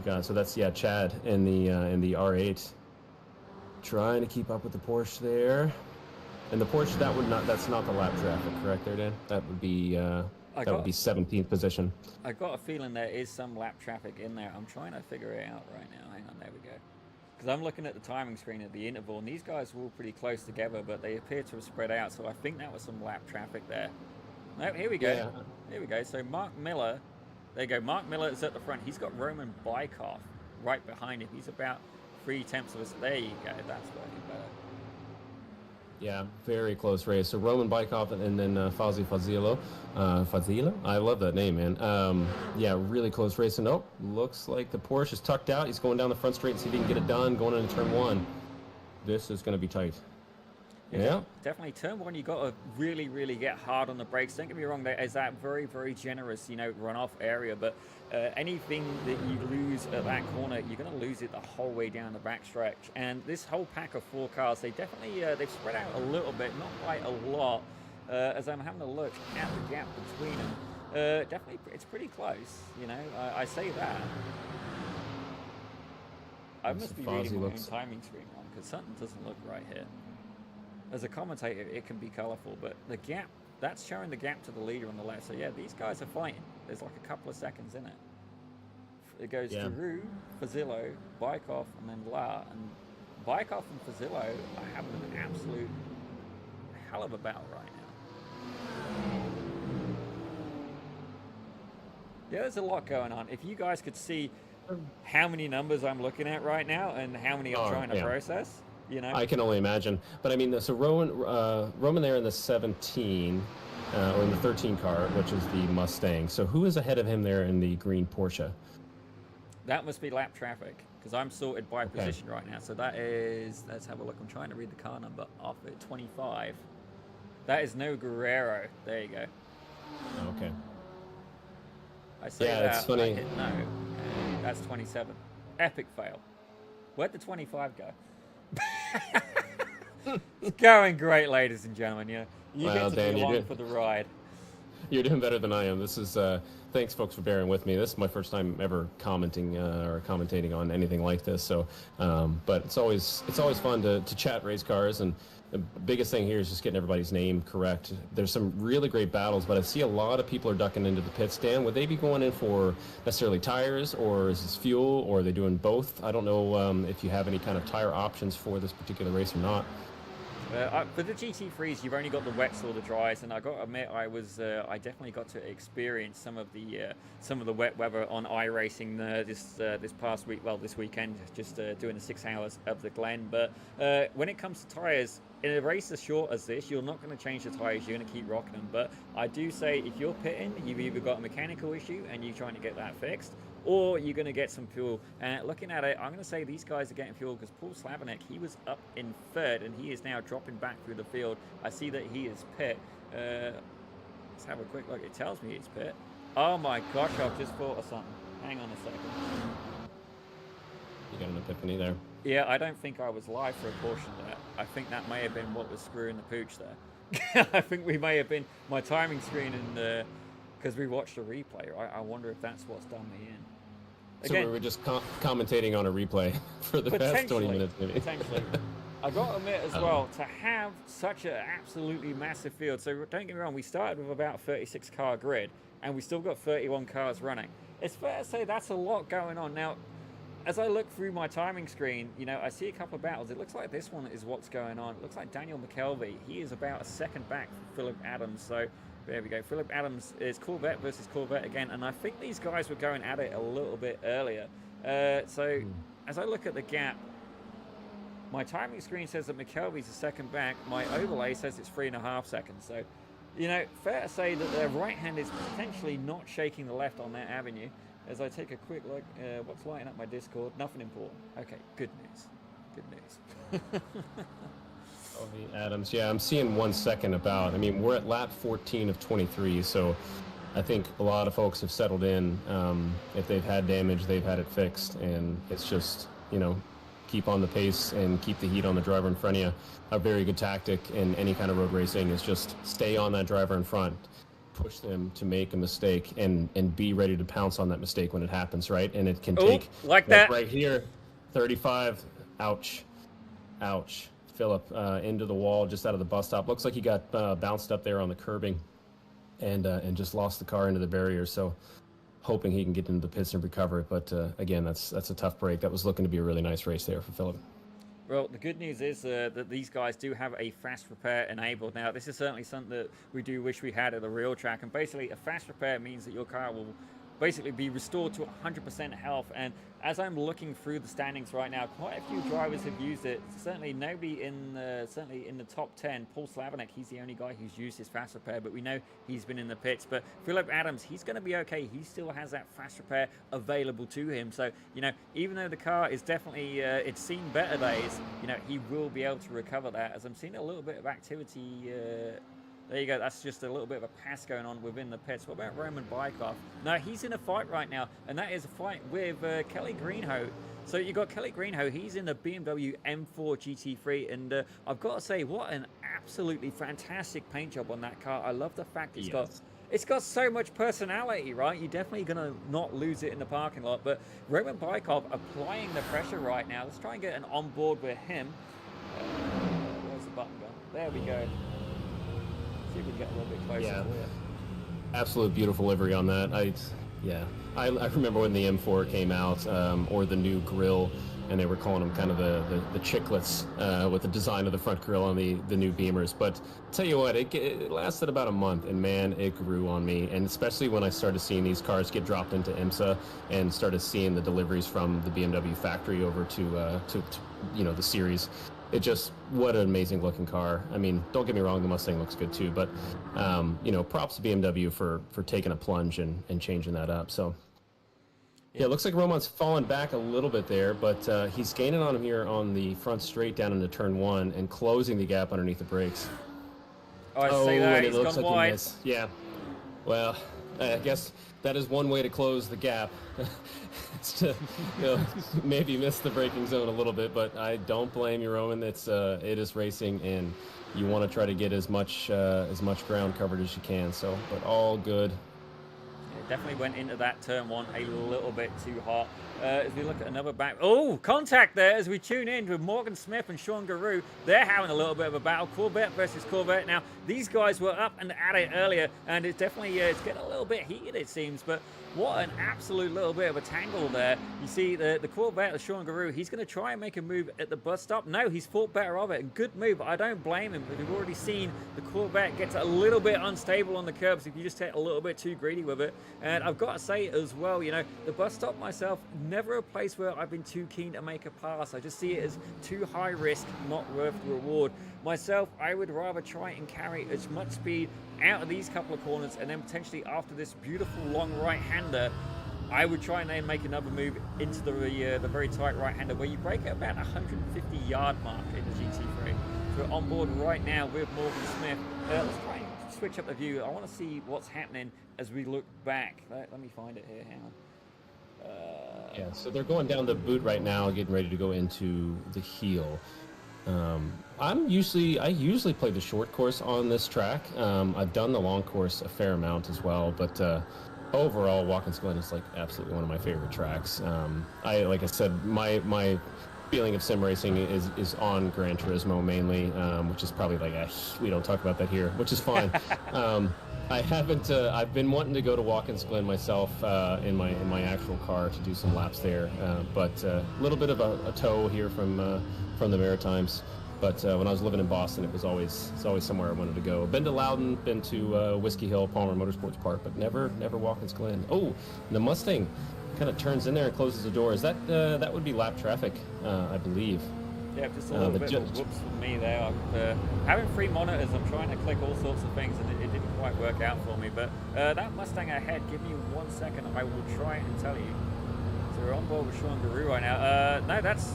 That's Chad in the R8. Trying to keep up with the Porsche there. And the Porsche, that's not the lap traffic, correct there, Dan? That would be 17th position. I got a feeling there is some lap traffic in there. I'm trying to figure it out right now. Hang on, there we go. Because I'm looking at the timing screen at the interval, and these guys were all pretty close together, but they appear to have spread out. So I think that was some lap traffic there. No, here we go. Yeah. Here we go. So Mark Miller, there you go. Mark Miller is at the front. He's got Roman Bykov right behind him. He's about 3/10 of us. There you go. That's working better. Yeah, very close race. So Roman Bykov and then Fazio Fazilo. Fazilo? I love that name, man. Yeah, really close race. And looks like the Porsche is tucked out. He's going down the front straight and see if he can get it done going into turn 1. This is going to be tight. Yeah. Definitely. Turn 1, you got to really, really get hard on the brakes. Don't get me wrong, there is that very, very generous, runoff area. But anything that you lose at that corner, you're going to lose it the whole way down the backstretch. And this whole pack of 4 cars, they definitely, they've spread out a little bit, not quite a lot. As I'm having a look at the gap between them, definitely, it's pretty close. I say that. I must be reading my own timing screen wrong because something doesn't look right here. As a commentator, it can be colourful, but the gap, that's showing the gap to the leader on the left. So, yeah, these guys are fighting. There's like a couple of seconds in it. It goes Giroux, Fazilo, Bykov, and then La. And Bykov and Fazilo are having an absolute hell of a battle right now. Yeah, there's a lot going on. If you guys could see how many numbers I'm looking at right now and how many I'm trying to process... I can only imagine. But I mean, so Roman there in the 17, or in the 13 car, which is the Mustang. So who is ahead of him there in the green Porsche? That must be lap traffic, because I'm sorted by position right now. So that is, let's have a look. I'm trying to read the car number off it. 25. That is no Guerrero. There you go. Okay. I say that. It's funny. I hit no. That's 27. Epic fail. Where'd the 25 go? It's going great, ladies and gentlemen. You get to be along for the ride. You're doing better than I am. This is thanks, folks, for bearing with me. This is my first time ever commenting or commentating on anything like this. So, but it's always fun to chat race cars, and the biggest thing here is just getting everybody's name correct. There's some really great battles, but I see a lot of people are ducking into the pits. Dan, would they be going in for necessarily tires, or is this fuel, or are they doing both? I don't know if you have any kind of tire options for this particular race or not. For the GT3s, you've only got the wets or the dries, and I got to admit, I definitely got to experience some of the wet weather on iRacing this past week. Well, this weekend, just doing the 6 hours of the Glen. But when it comes to tires, in a race as short as this, you're not going to change the tires. You're going to keep rocking them. But I do say, if you're pitting, you've either got a mechanical issue and you're trying to get that fixed, or you're going to get some fuel. And looking at it, I'm going to say these guys are getting fuel because Paul Slavinek, he was up in 3rd, and he is now dropping back through the field. I see that he is pit. Let's have a quick look. It tells me he's pit. Oh my gosh, I've just thought of something. Hang on a second. You got an epiphany there. Yeah, I don't think I was live for a portion of that. I think that may have been what was screwing the pooch there. I think we may have been my timing screen, and because we watched a replay. I wonder if that's what's done me in. Again, so we were just commentating on a replay for the past 20 minutes, maybe. Potentially. I got to admit as well, to have such an absolutely massive field. So don't get me wrong, we started with about a 36 car grid, and we still got 31 cars running. It's fair to say that's a lot going on. Now, as I look through my timing screen, I see a couple of battles. It looks like this one is what's going on. It looks like Daniel McKelvey. He is about a second back from Philip Adams. So there we go. Philip Adams is Corvette versus Corvette again. And I think these guys were going at it a little bit earlier. As I look at the gap, my timing screen says that McKelvey's a second back. My overlay says it's 3.5 seconds. So, fair to say that their right hand is potentially not shaking the left on that avenue. As I take a quick look, what's lighting up my Discord? Nothing important. Okay, good news. Good news. Adams, yeah, I'm seeing 1 second about. I mean, we're at lap 14 of 23, so I think a lot of folks have settled in. If they've had damage, they've had it fixed, and it's just, keep on the pace and keep the heat on the driver in front of you. A very good tactic in any kind of road racing is just stay on that driver in front. Push them to make a mistake and be ready to pounce on that mistake when it happens, right? And it can take like that right here, 35. Ouch. Phillip into the wall just out of the bus stop. Looks like he got bounced up there on the curbing and just lost the car into the barrier. So hoping he can get into the pits and recover it. But again, that's a tough break. That was looking to be a really nice race there for Phillip. Well, the good news is that these guys do have a fast repair enabled. Now, this is certainly something that we do wish we had at the real track. And basically, a fast repair means that your car will basically be restored to 100% health. And as I'm looking through the standings right now, quite a few drivers have used it. Certainly nobody certainly in the top 10. Paul Slavinek, he's the only guy who's used his fast repair, but we know he's been in the pits. But Phillip Adams, he's going to be okay. He still has that fast repair available to him. So, you know, even though the car is definitely, it's seen better days, you know, he will be able to recover that. As I'm seeing a little bit of activity, there you go. That's just a little bit of a pass going on within the pits. What about Roman Bykov? No, he's in a fight right now, and that is a fight with Kelly Greenhoe. So you got Kelly Greenhoe. He's in the BMW M4 GT3, and I've got to say, what an absolutely fantastic paint job on that car. I love the fact it's got so much personality, right? You're definitely going to not lose it in the parking lot. But Roman Bykov applying the pressure right now. Let's try and get an on board with him. Where's the button gone? There we go. See if we can get a little bit closer. Yeah, absolute beautiful livery on that. I remember when the M4 came out, or the new grille, and they were calling them kind of the chiclets with the design of the front grille on the new Beamers. But tell you what, it lasted about a month, and man, it grew on me. And especially when I started seeing these cars get dropped into IMSA and started seeing the deliveries from the BMW factory over to you know, the series. It just, what an amazing looking car. I mean, don't get me wrong, the Mustang looks good too, but you know, props to BMW for taking a plunge and changing that up. So yeah, it looks like Roman's fallen back a little bit there, but he's gaining on him here on the front straight down into turn 1 and closing the gap underneath the brakes. Oh, I see that. And it looks like wide. he missed. Yeah. Well, I guess that is one way to close the gap. It's to, you know, maybe miss the braking zone a little bit, but I don't blame you, Roman. It is racing, and you want to try to get as much ground covered as you can. So, but all good. Yeah, definitely went into that turn 1 a little bit too hot. As we look at another back, contact there as we tune in with Morgan Smith and Sean Garou. They're having a little bit of a battle, Corvette versus Corvette. Now, these guys were up and at it earlier, and it's definitely it's getting a little bit heated, it seems, but what an absolute little bit of a tangle there. You see the Corvette of Sean Garou, he's going to try and make a move at the bus stop. No, he's thought better of it, and good move. I don't blame him, but we've already seen the Corvette gets a little bit unstable on the curbs if you just get a little bit too greedy with it. And I've got to say as well, you know, the bus stop myself, never a place where I've been too keen to make a pass. I just see it as too high risk, not worth the reward. Myself, I would rather try and carry as much speed out of these couple of corners, and then potentially after this beautiful long right-hander, I would try and then make another move into the very tight right-hander where you break at about 150-yard mark in the GT3. So we're on board right now with Morgan Smith. Let's try and switch up the view. I want to see what's happening as we look back. Let me find it here. Hang on. Yeah, so they're going down the boot right now, getting ready to go into the heel. I usually play the short course on this track. I've done the long course a fair amount as well, but overall, Watkins Glen is like absolutely one of my favorite tracks. Like I said, my feeling of sim racing is on Gran Turismo mainly, which is probably like we don't talk about that here, which is fine. I haven't. I've been wanting to go to Watkins Glen myself in my actual car to do some laps there, but a little bit of a tow here from the Maritimes. But when I was living in Boston, it's always somewhere I wanted to go. Been to Loudon, been to Whiskey Hill, Palmer Motorsports Park, but never Watkins Glen. Oh, the Mustang kind of turns in there and closes the door. Is that would be lap traffic, I believe. Yeah, just a little bit of a whoops for me there. Having 3 monitors, I'm trying to click all sorts of things, and it didn't quite work out for me. But that Mustang ahead, give me 1 second. I will try and tell you. So we're on board with Sean Garou right now.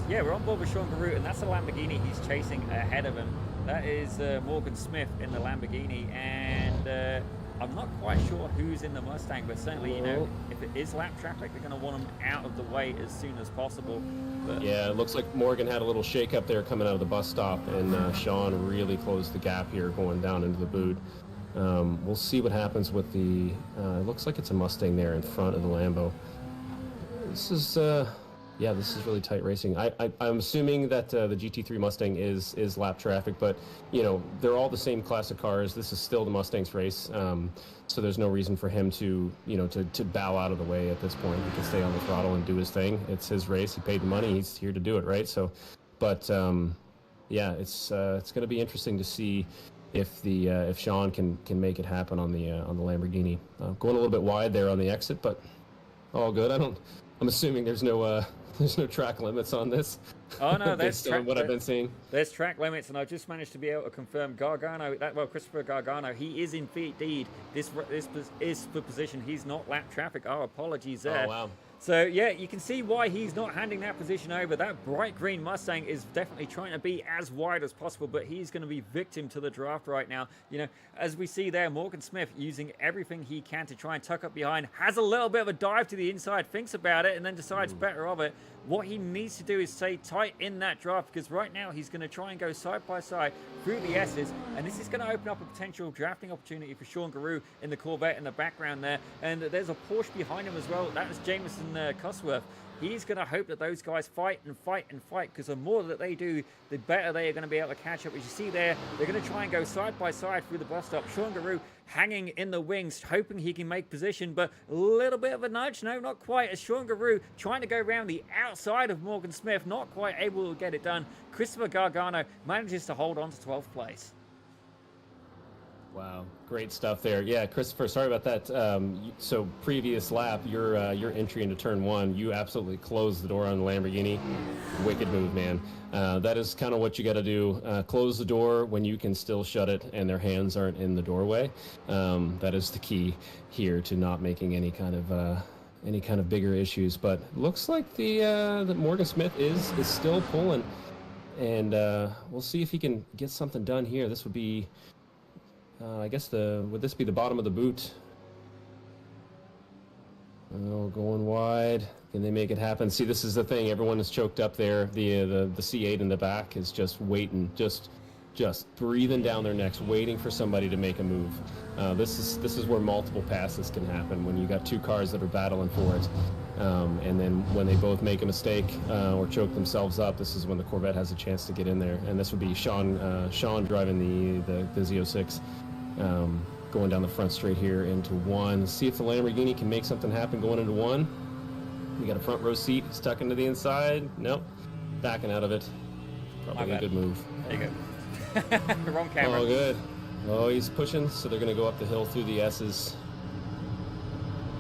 We're on board with Sean Garou, and that's the Lamborghini he's chasing ahead of him. That is Morgan Smith in the Lamborghini, and I'm not quite sure who's in the Mustang, but certainly, you know, if it is lap traffic, they're going to want him out of the way as soon as possible. But yeah, it looks like Morgan had a little shake up there coming out of the bus stop, and Sean really closed the gap here going down into the boot. We'll see what happens with the, it looks like it's a Mustang there in front of the Lambo. This is Yeah, this is really tight racing. I'm assuming that the GT3 Mustang is lap traffic, but you know they're all the same class of cars. This is still the Mustang's race, so there's no reason for him to to bow out of the way at this point. He can stay on the throttle and do his thing. It's his race. He paid the money. He's here to do it, right? So, but yeah, it's going to be interesting to see if Sean can make it happen on the Lamborghini. Going a little bit wide there on the exit, but all good. I'm assuming there's no track limits on this. Oh no, there's what I've been seeing. There's track limits, and I just managed to be able to confirm Christopher Gargano, he is indeed this is for position. He's not lap traffic. Our apologies there. Oh wow. So yeah, you can see why he's not handing that position over. That bright green Mustang is definitely trying to be as wide as possible, but he's going to be victim to the draft right now. You know, as we see there, Morgan Smith using everything he can to try and tuck up behind, has a little bit of a dive to the inside, thinks about it, and then decides better of it. What he needs to do is stay tight in that draft, because right now he's going to try and go side by side through the S's, and this is going to open up a potential drafting opportunity for Sean Garreau in the Corvette in the background there. And there's a Porsche behind him as well. That is Jameson Cosworth. He's going to hope that those guys fight and fight and fight, because the more that they do, the better they are going to be able to catch up. As you see there, they're going to try and go side by side through the bus stop. Sean Garreau hanging in the wings, hoping he can make position, but a little bit of a nudge. No, not quite. As Sean Garreau trying to go around the outside of Morgan Smith, not quite able to get it done. Christopher Gargano manages to hold on to 12th place. Wow, great stuff there. Yeah, Christopher, sorry about that. So previous lap, your entry into turn one, you absolutely closed the door on the Lamborghini. Wicked move, man. That is kind of what you got to do. Close the door when you can still shut it and their hands aren't in the doorway. That is the key here to not making any kind of bigger issues. But looks like the Morgan Smith is still pulling, and we'll see if he can get something done here. This would be. I guess would this be the bottom of the boot? Oh, going wide. Can they make it happen? See, this is the thing. Everyone is choked up there. The C8 in the back is just waiting, just breathing down their necks, waiting for somebody to make a move. This is where multiple passes can happen when you got two cars that are battling for it. And then when they both make a mistake or choke themselves up, this is when the Corvette has a chance to get in there. And this would be Sean driving the Z06. Going down the front straight here into one. See if the Lamborghini can make something happen going into one. We got a front row seat stuck into the inside. Nope. Backing out of it. Probably a good move. There you go. Wrong camera. Oh, good. Oh, he's pushing, so they're going to go up the hill through the S's.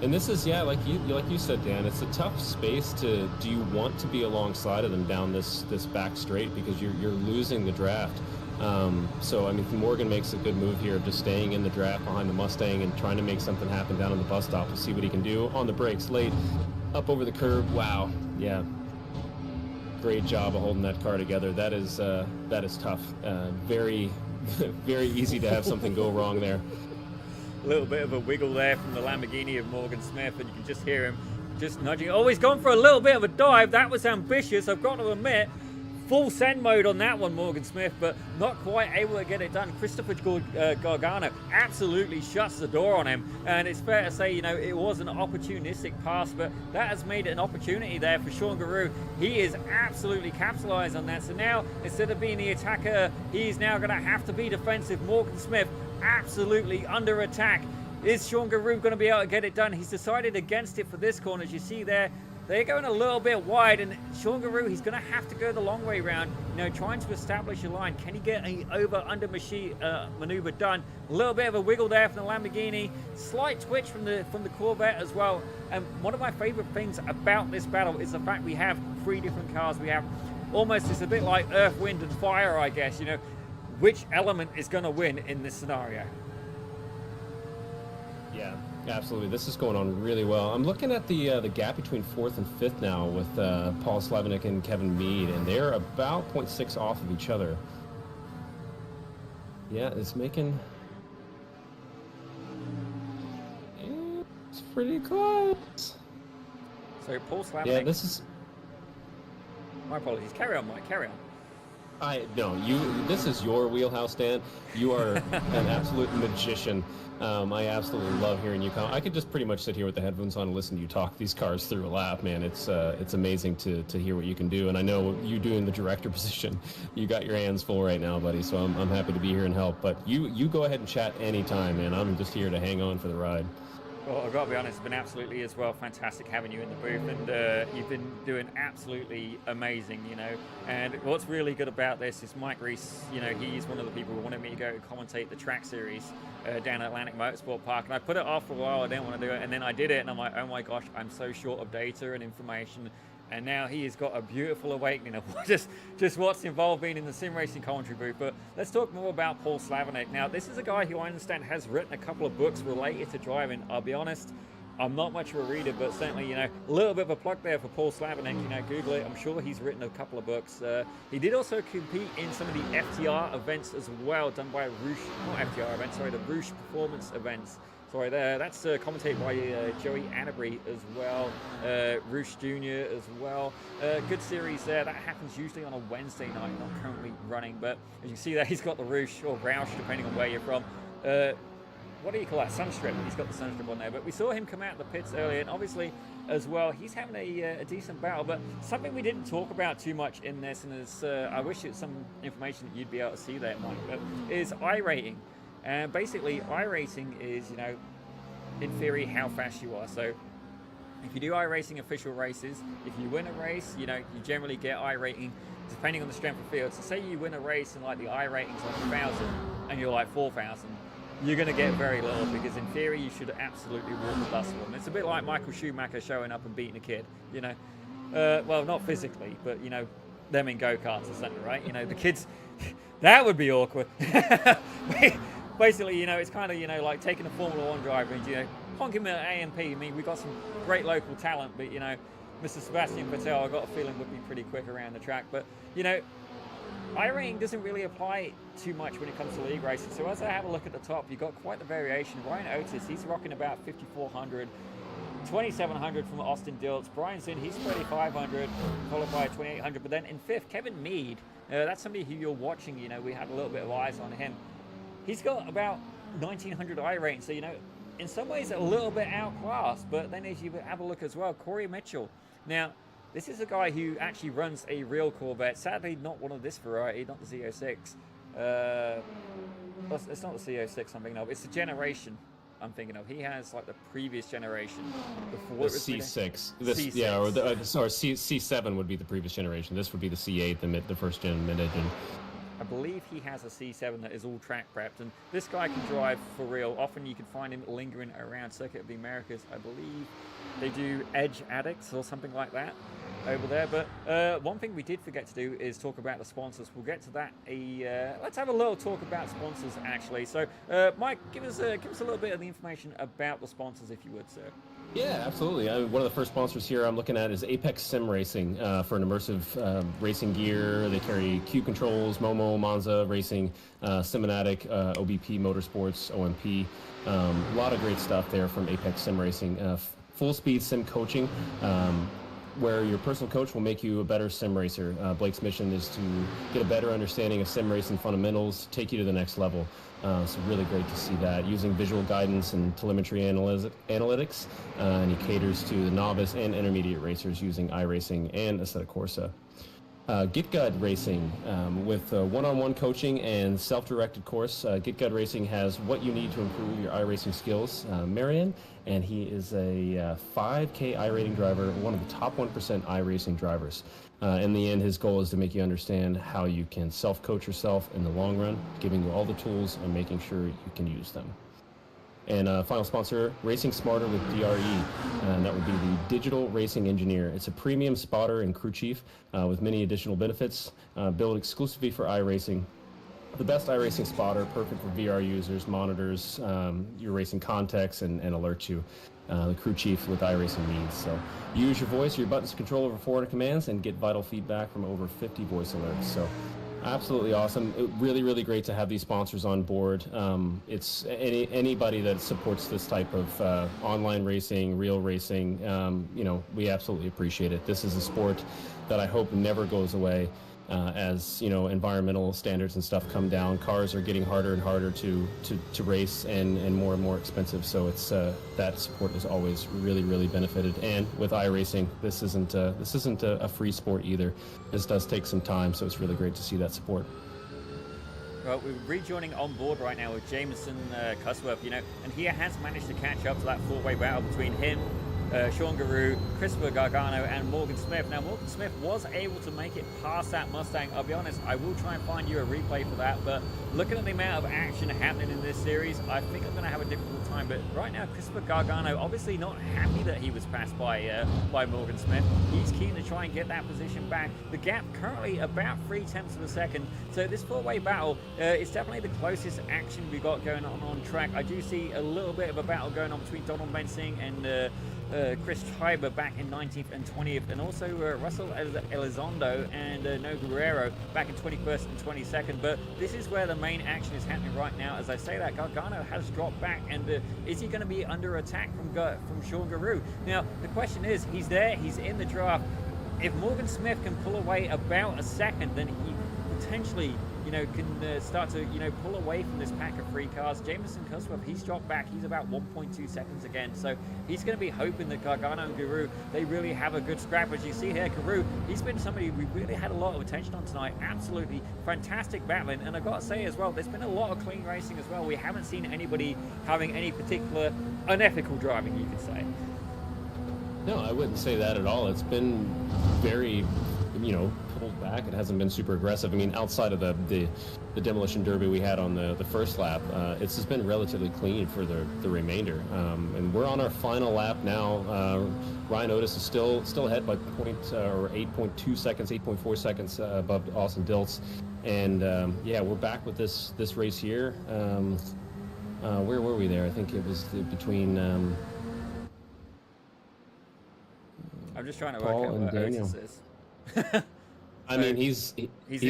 And this is, yeah, like you said, Dan, it's a tough space to, do you want to be alongside of them down this back straight, because you're losing the draft. So, I mean, Morgan makes a good move here of just staying in the draft behind the Mustang and trying to make something happen down on the bus stop. We'll see what he can do. On the brakes, late, up over the curb. Wow. Yeah. Great job of holding that car together. That is tough. Very, very easy to have something go wrong there. A little bit of a wiggle there from the Lamborghini of Morgan Smith, and you can just hear him just nudging. Oh, he's gone for a little bit of a dive. That was ambitious, I've got to admit. Full send mode on that one, Morgan Smith, but not quite able to get it done. Christopher Gargano absolutely shuts the door on him, and it's fair to say, you know, it was an opportunistic pass, but that has made it an opportunity there for Sean Garreau. He is absolutely capitalized on that, so now, instead of being the attacker, he's now going to have to be defensive. Morgan Smith absolutely under attack. Is Sean Garreau going to be able to get it done? He's decided against it for this corner, as you see there. They're going a little bit wide, and Sean Garreau, he's going to have to go the long way round, you know, trying to establish a line. Can he get an over-under maneuver done? A little bit of a wiggle there from the Lamborghini. Slight twitch from the Corvette as well. And one of my favorite things about this battle is the fact we have three different cars. We have almost, it's a bit like Earth, Wind, and Fire, I guess, you know. Which element is going to win in this scenario? Yeah. Absolutely. This is going on really well. I'm looking at the gap between 4th and 5th now with Paul Slavinik and Kevin Mead, and they're about 0.6 off of each other. Yeah, it's making... It's pretty close. So Paul Slavinik... Yeah, this is... My apologies. Carry on, Mike. Carry on. No, this is your wheelhouse, Dan. You are an absolute magician. I absolutely love hearing you I could just pretty much sit here with the headphones on and listen to you talk these cars through a lap, man. It's amazing to hear what you can do. And I know you doing the director position, you got your hands full right now, buddy. So I'm happy to be here and help. But you go ahead and chat anytime, man. I'm just here to hang on for the ride. Well, I've got to be honest, it's been absolutely as well fantastic having you in the booth, and you've been doing absolutely amazing, you know. And what's really good about this is Mike Reese, you know, he's one of the people who wanted me to go commentate the track series down at Atlantic Motorsport Park, and I put it off for a while. I didn't want to do it, and then I did it, and I'm like, oh my gosh, I'm so short of data and information. And now he has got a beautiful awakening of just what's involved being in the sim racing commentary booth. But let's talk more about Paul Slavinek. Now, this is a guy who I understand has written a couple of books related to driving. I'll be honest, I'm not much of a reader, but certainly, you know, a little bit of a plug there for Paul Slavinek. You know, Google it. I'm sure he's written a couple of books. He did also compete in some of the FTR events as well, done by Roush, not FTR events, sorry, the Roush Performance events. Sorry, that's commentated by Joey Anabry as well, Roosh Jr. as well. Good series there. That happens usually on a Wednesday night, not currently running. But as you see there, he's got the Roosh or Roush, depending on where you're from. What do you call that? Sunstrip. He's got the Sunstrip on there. But we saw him come out of the pits earlier, and obviously, as well, he's having a decent battle. But something we didn't talk about too much in this, and is, I wish it's some information that you'd be able to see there, Mike, but is iRating. And basically, iRacing is, you know, in theory, how fast you are. So if you do iRacing official races, if you win a race, you know, you generally get iRating depending on the strength of field. So say you win a race and like the iRating's like 1,000 and you're like 4,000, you're going to get very little, because in theory you should absolutely walk the dust for them. It's a bit like Michael Schumacher showing up and beating a kid, you know. Well, not physically, but, you know, them in go-karts or something, right? You know, the kids, that would be awkward. Basically, you know, it's kind of, you know, like taking a Formula 1 driver and, you know, honking him at A&P. I mean, we've got some great local talent, but, you know, Mr. Sebastian Vettel, I've got a feeling would be pretty quick around the track. But, you know, iRating doesn't really apply too much when it comes to league racing. So as I have a look at the top, you've got quite the variation. Ryan Otis, he's rocking about 5,400. 2,700 from Austin Dilts. Brian Zinn, he's 3,500, followed by 2,800. But then in fifth, Kevin Mead. That's somebody who you're watching. You know, we had a little bit of eyes on him. He's got about 1,900 iRating, so, you know, in some ways a little bit outclassed. But then as you have a look as well, Corey Mitchell. Now, this is a guy who actually runs a real Corvette. Sadly, not one of this variety, not the Z06. It's not the Z06 I'm thinking of. It's the generation I'm thinking of. He has like the previous generation before the C6. C6. Yeah, or C7 would be the previous generation. This would be the C8, the first gen mid-engine. I believe he has a C7 that is all track prepped, and this guy can drive for real. Often you can find him lingering around Circuit of the Americas. I believe they do Edge Addicts or something like that over there. But one thing we did forget to do is talk about the sponsors. We'll get to that. Let's have a little talk about sponsors, actually. So, Mike, give us a little bit of the information about the sponsors, if you would, sir. Yeah, absolutely. One of the first sponsors here I'm looking at is Apex Sim Racing for an immersive racing gear. They carry Q Controls, Momo, Monza Racing, Simunatic, OBP Motorsports, OMP. A lot of great stuff there from Apex Sim Racing. Full speed sim coaching, where your personal coach will make you a better sim racer. Blake's mission is to get a better understanding of sim racing fundamentals, take you to the next level. So really great to see that. Using visual guidance and telemetry analytics, and he caters to the novice and intermediate racers using iRacing and Assetto Corsa. GitGud Racing, with one-on-one coaching and self-directed course. GitGud Racing has what you need to improve your iRacing skills. Marion, and he is a 5K iRating driver, one of the top 1% iRacing drivers. In the end, his goal is to make you understand how you can self-coach yourself in the long run, giving you all the tools and making sure you can use them. And final sponsor, Racing Smarter with DRE, and that would be the Digital Racing Engineer. It's a premium spotter and crew chief with many additional benefits, built exclusively for iRacing. The best iRacing spotter, perfect for VR users, monitors your racing context, and alerts you. The crew chief with iRacing needs. So use your voice, your buttons to control over 400 commands, and get vital feedback from over 50 voice alerts. So absolutely awesome. Really, really great to have these sponsors on board. It's anybody that supports this type of online racing, real racing, you know, we absolutely appreciate it. This is a sport that I hope never goes away. as you know, environmental standards and stuff come down. Cars are getting harder and harder to race and more expensive. So it's that support has always really benefited. And with iRacing, this isn't a free sport either. This does take some time, so it's really great to see that support. Well, we're rejoining on board right now with Jameson Cusworth, you know, and he has managed to catch up to that four-way battle between him, Sean Garou, Christopher Gargano, and Morgan Smith. Now, Morgan Smith was able to make it past that Mustang. I'll be honest, I will try and find you a replay for that, but looking at the amount of action happening in this series, I think I'm going to have a difficult time. But right now, Christopher Gargano obviously not happy that he was passed by Morgan Smith. He's keen to try and get that position back. The gap currently about 0.3 of a second. So this four-way battle is definitely the closest action we've got going on track. I do see a little bit of a battle going on between Donald Mensing and Chris Schreiber back in 19th and 20th, and also Russell Elizondo and No Guerrero back in 21st and 22nd. But this is where the main action is happening right now. As I say that, Gargano has dropped back, and is he going to be under attack from Sean Garou? Now, the question is, he's there, he's in the draft. If Morgan Smith can pull away about a second, then he potentially, you know, can start to, you know, pull away from this pack of free cars. Jameson Cusworth, he's dropped back. He's about 1.2 seconds again. So he's going to be hoping that Gargano and Garou, they really have a good scrap. As you see here, Garou, he's been somebody we really had a lot of attention on tonight. Absolutely fantastic battling. And I've got to say as well, there's been a lot of clean racing as well. We haven't seen anybody having any particular unethical driving, you could say. No, I wouldn't say that at all. It's been very, you know, pulled back. It hasn't been super aggressive. I mean, outside of the demolition derby we had on the first lap, it's just been relatively clean for the remainder. And we're on our final lap now. Ryan Otis is still ahead by 8.2 seconds, 8.4 seconds above Austin Diltz. And yeah, we're back with this race here. Where were we there? I think it was between. I'm just trying to Paul work out what Daniel. Otis is. I mean, he's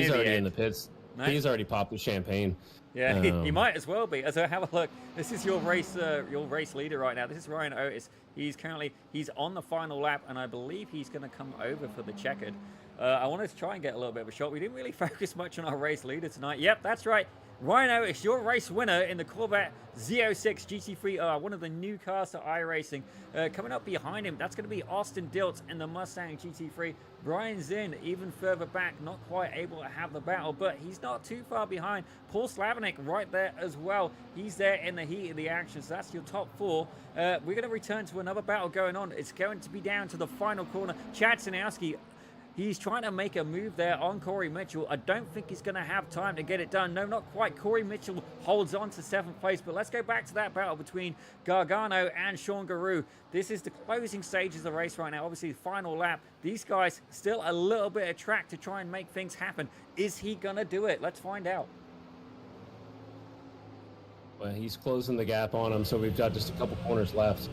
already in the pits. No? He's already popped the champagne. Yeah, he might as well be. So have a look. This is your race leader right now. This is Ryan Otis. He's on the final lap, and I believe he's going to come over for the checkered. I wanted to try and get a little bit of a shot. We didn't really focus much on our race leader tonight. Yep, that's right. Ryan Otis, your race winner in the Corvette Z06 GT3R, one of the new cars to iRacing. Coming up behind him, that's going to be Austin Diltz in the Mustang GT3. Brian Zinn, even further back, not quite able to have the battle, but he's not too far behind. Paul Slavinik right there as well. He's there in the heat of the action, so that's your top four. We're going to return to another battle going on. It's going to be down to the final corner. Chad Sinowski, he's trying to make a move there on Corey Mitchell. I don't think he's going to have time to get it done. No, not quite. Corey Mitchell holds on to 7th place. But let's go back to that battle between Gargano and Sean Garou. This is the closing stages of the race right now. Obviously, the final lap. These guys still a little bit of track to try and make things happen. Is he going to do it? Let's find out. Well, he's closing the gap on him, so we've got just a couple corners left.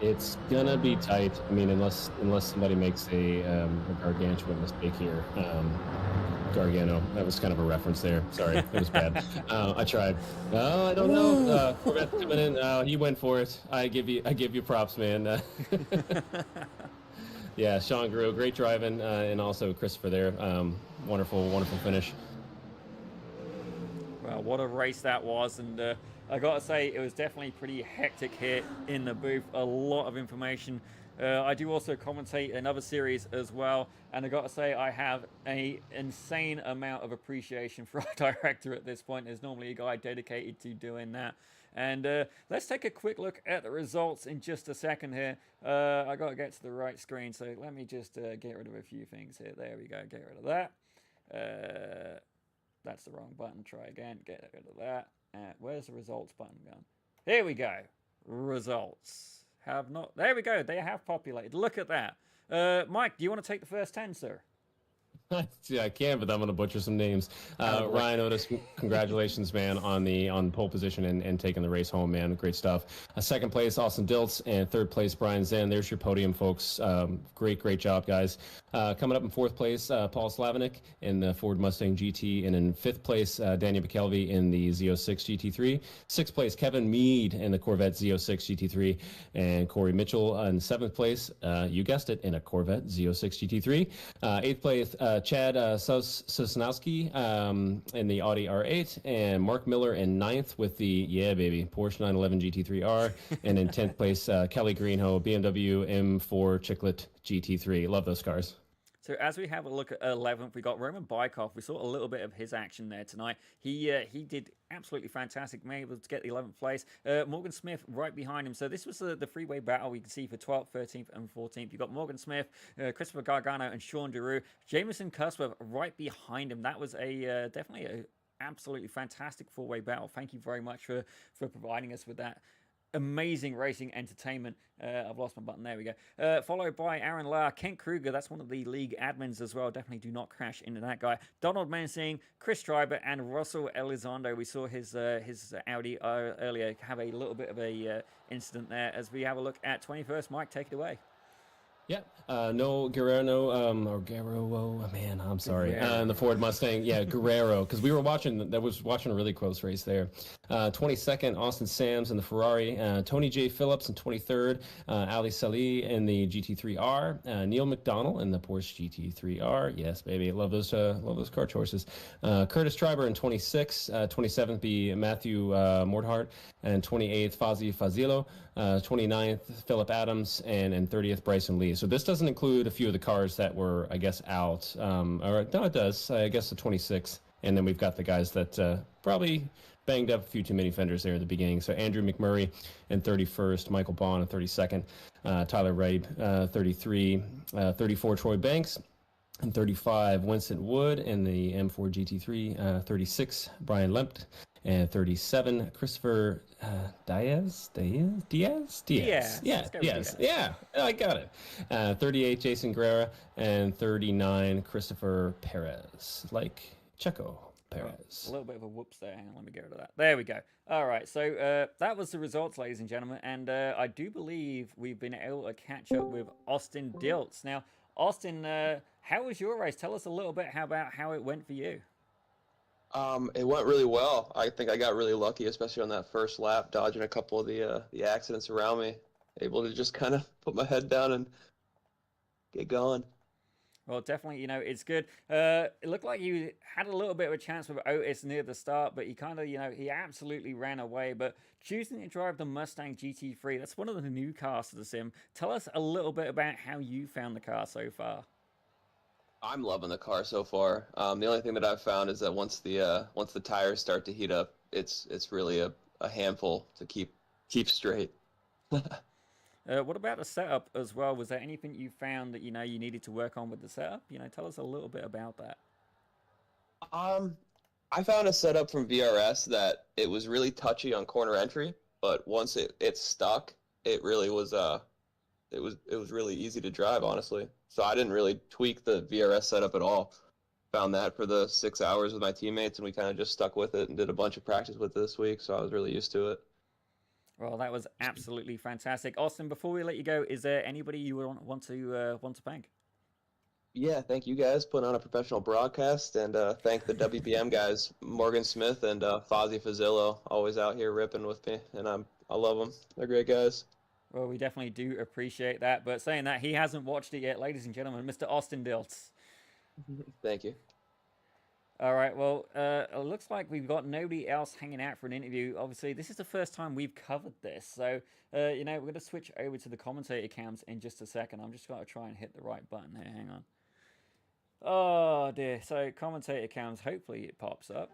It's gonna be tight. I mean, unless somebody makes a gargantuan mistake here. Gargano. That was kind of a reference there. Sorry, it was bad. I tried. No, I don't know. Corvette coming in. He went for it. I give you props, man. Yeah, Sean Garou, great driving, and also Christopher there. Wonderful finish. Well, what a race that was, and I got to say, it was definitely pretty hectic here in the booth. A lot of information. I do also commentate another series as well, and I got to say, I have an insane amount of appreciation for our director at this point. There's normally a guy dedicated to doing that. And let's take a quick look at the results in just a second here. I got to get to the right screen, so let me just get rid of a few things here. There we go, get rid of that. That's the wrong button. Try again. Get rid of that. Where's the results button gone? Here we go. Results have not. There we go. They have populated. Look at that. Mike, do you want to take the first 10, sir? Yeah, I can, but I'm going to butcher some names. Ryan Otis, congratulations, man, on pole position and taking the race home, man. Great stuff. Second place, Austin Diltz, and third place, Brian Zinn. There's your podium, folks. Great job, guys. Coming up in fourth place, Paul Slavinik in the Ford Mustang GT, and in fifth place, Daniel McKelvey in the Z06 GT3. Sixth place, Kevin Mead in the Corvette Z06 GT3, and Corey Mitchell in seventh place, you guessed it, in a Corvette Z06 GT3. Eighth place, Chad Sosnowski in the Audi R8, and Mark Miller in 9th with the Porsche 911 GT3R, and in 10th place Kelly Greenhoe BMW M4 Chiclet GT3. Love those cars. So as we have a look at 11th, we got Roman Bykov. We saw a little bit of his action there tonight. He did absolutely fantastic, able to get the 11th place. Morgan Smith right behind him. So this was the freeway battle we can see for 12th, 13th, and 14th. You got Morgan Smith, Christopher Gargano, and Sean Deroux. Jameson Cusworth right behind him. That was a definitely a absolutely fantastic four-way battle. Thank you very much for providing us with that amazing racing entertainment. I've lost my button. There we go. Followed by Aaron Lahr, Kent Kruger. That's one of the league admins as well. Definitely do not crash into that guy. Donald Mansing, Chris Schreiber, and Russell Elizondo. We saw his Audi earlier have a little bit of a incident there. As we have a look at 21st, Mike, take it away. Yeah, no Guerrero, or Guerrero, man, I'm sorry. And the Ford Mustang, Guerrero, because we were watching a really close race there. 22nd, Austin Sams in the Ferrari, Tony J. Phillips in 23rd, Ali Salih in the GT3R, Neil McDonald in the Porsche GT3R. Yes, baby, love those car choices. Curtis Treiber in 26th, 27th be Matthew Mordhart, and 28th Fazi Fazilo, 29th Philip Adams, and 30th Bryson Lee. So this doesn't include a few of the cars that were, I guess, out. Or no, it does. I guess the 26th. And then we've got the guys that probably banged up a few too many fenders there at the beginning. So Andrew McMurray in 31st, Michael Bond in 32nd, Tyler Rabe 33, 34 Troy Banks, and 35 Winston Wood in the M4 GT3, 36 Brian Lempt, and 37 Christopher Diaz. Yeah, I got it. 38 Jason Guerra, and 39 Christopher Perez, like Checo Perez. A little bit of a whoops there. Hang on, let me get rid of that. There we go. All right, so that was the results, ladies and gentlemen, and I do believe we've been able to catch up with Austin Diltz. Now, Austin, how was your race? Tell us a little bit about how it went for you. It went really well. I think I got really lucky, especially on that first lap, dodging a couple of the accidents around me. Able to just kind of put my head down and get going. Well, definitely, it's good. It looked like you had a little bit of a chance with Otis near the start, but he kind of, he absolutely ran away. But choosing to drive the Mustang GT3, that's one of the new cars to the sim. Tell us a little bit about how you found the car so far. I'm loving the car so far. The only thing that I've found is that once the tires start to heat up, it's really a handful to keep straight. What about the setup as well? Was there anything you found that you needed to work on with the setup? Tell us a little bit about that. I found a setup from VRS that it was really touchy on corner entry, but once it stuck, it really was it was really easy to drive, honestly. So I didn't really tweak the VRS setup at all. Found that for the 6 hours with my teammates, and we kind of just stuck with it and did a bunch of practice with it this week, so I was really used to it. Well, that was absolutely fantastic. Austin, before we let you go, is there anybody you want to thank? Yeah, thank you guys putting on a professional broadcast, and thank the WBM guys, Morgan Smith and Fozzie Fazillo, always out here ripping with me, and I love them. They're great guys. Well, we definitely do appreciate that. But saying that, he hasn't watched it yet, ladies and gentlemen, Mr. Austin Diltz. Thank you. All right, well, it looks like we've got nobody else hanging out for an interview. Obviously, this is the first time we've covered this. So, we're going to switch over to the commentator cams in just a second. I'm just going to try and hit the right button here. Hang on. Oh, dear. So, commentator cams, hopefully it pops up.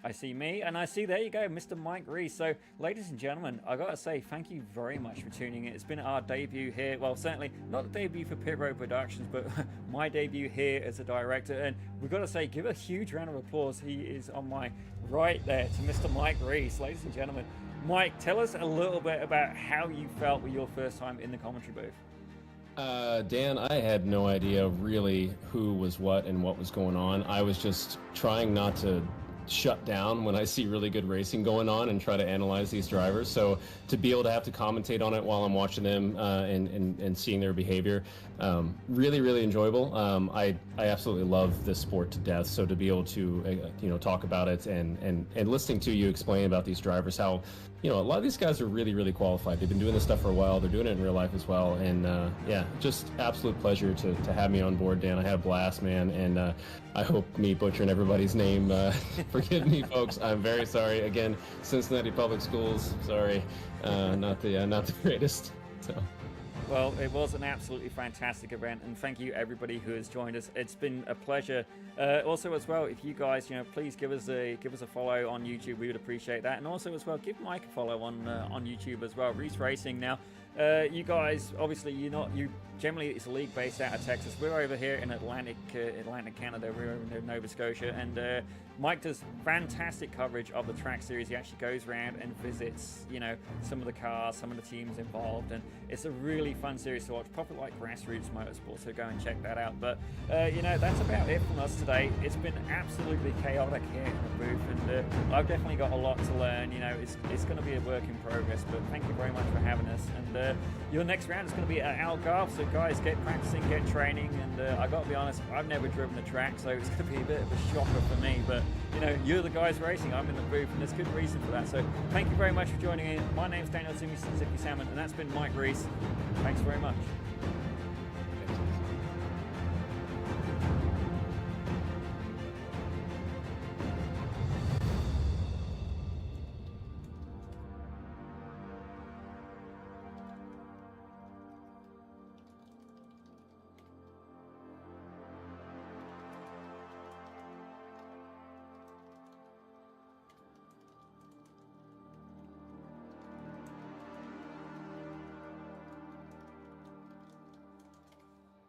I see me, and I see, there you go, Mr. Mike Reese. So, ladies and gentlemen, I gotta say, thank you very much for tuning in. It's been our debut here. Well, certainly not the debut for Pit Road Productions, but my debut here as a director. And we've got to say, give a huge round of applause. He is on my right there to Mr. Mike Reese. Ladies and gentlemen, Mike, tell us a little bit about how you felt with your first time in the commentary booth. Dan, I had no idea really who was what and what was going on. I was just trying not to shut down when I see really good racing going on and try to analyze these drivers. So to be able to have to commentate on it while I'm watching them and seeing their behavior, really, really enjoyable. I absolutely love this sport to death. So to be able to talk about it and listening to you explain about these drivers, how a lot of these guys are really, really qualified. They've been doing this stuff for a while. They're doing it in real life as well. And yeah, just absolute pleasure to have me on board, Dan. I had a blast, man. And I hope me butchering everybody's name. Forgive me, folks. I'm very sorry. Again, Cincinnati Public Schools. Sorry, not the greatest. So. Well, it was an absolutely fantastic event, and thank you everybody who has joined us. It's been a pleasure. Also, as well, if you guys, please give us a follow on YouTube. We would appreciate that, and also as well, give Mike a follow on YouTube as well. Reese Racing. Now, you guys, obviously, generally it's a league based out of Texas. We're over here in Atlantic Canada. We're over in Nova Scotia, and Mike does fantastic coverage of the track series. He actually goes around and visits, some of the cars, some of the teams involved, and it's a really fun series to watch, proper like grassroots motorsport, so go and check that out. But that's about it from us today. It's been absolutely chaotic here in the booth, and I've definitely got a lot to learn. It's going to be a work in progress, but thank you very much for having us. And your next round is going to be at Algarve, so guys, get practicing, get training, and I got to be honest, I've never driven the track, so it's going to be a bit of a shocker for me, but you're the guys racing, I'm in the booth, and there's good reason for that. So thank you very much for joining in. My name's Daniel Zippy Salmon, and that's been Mike Reese. Thanks very much.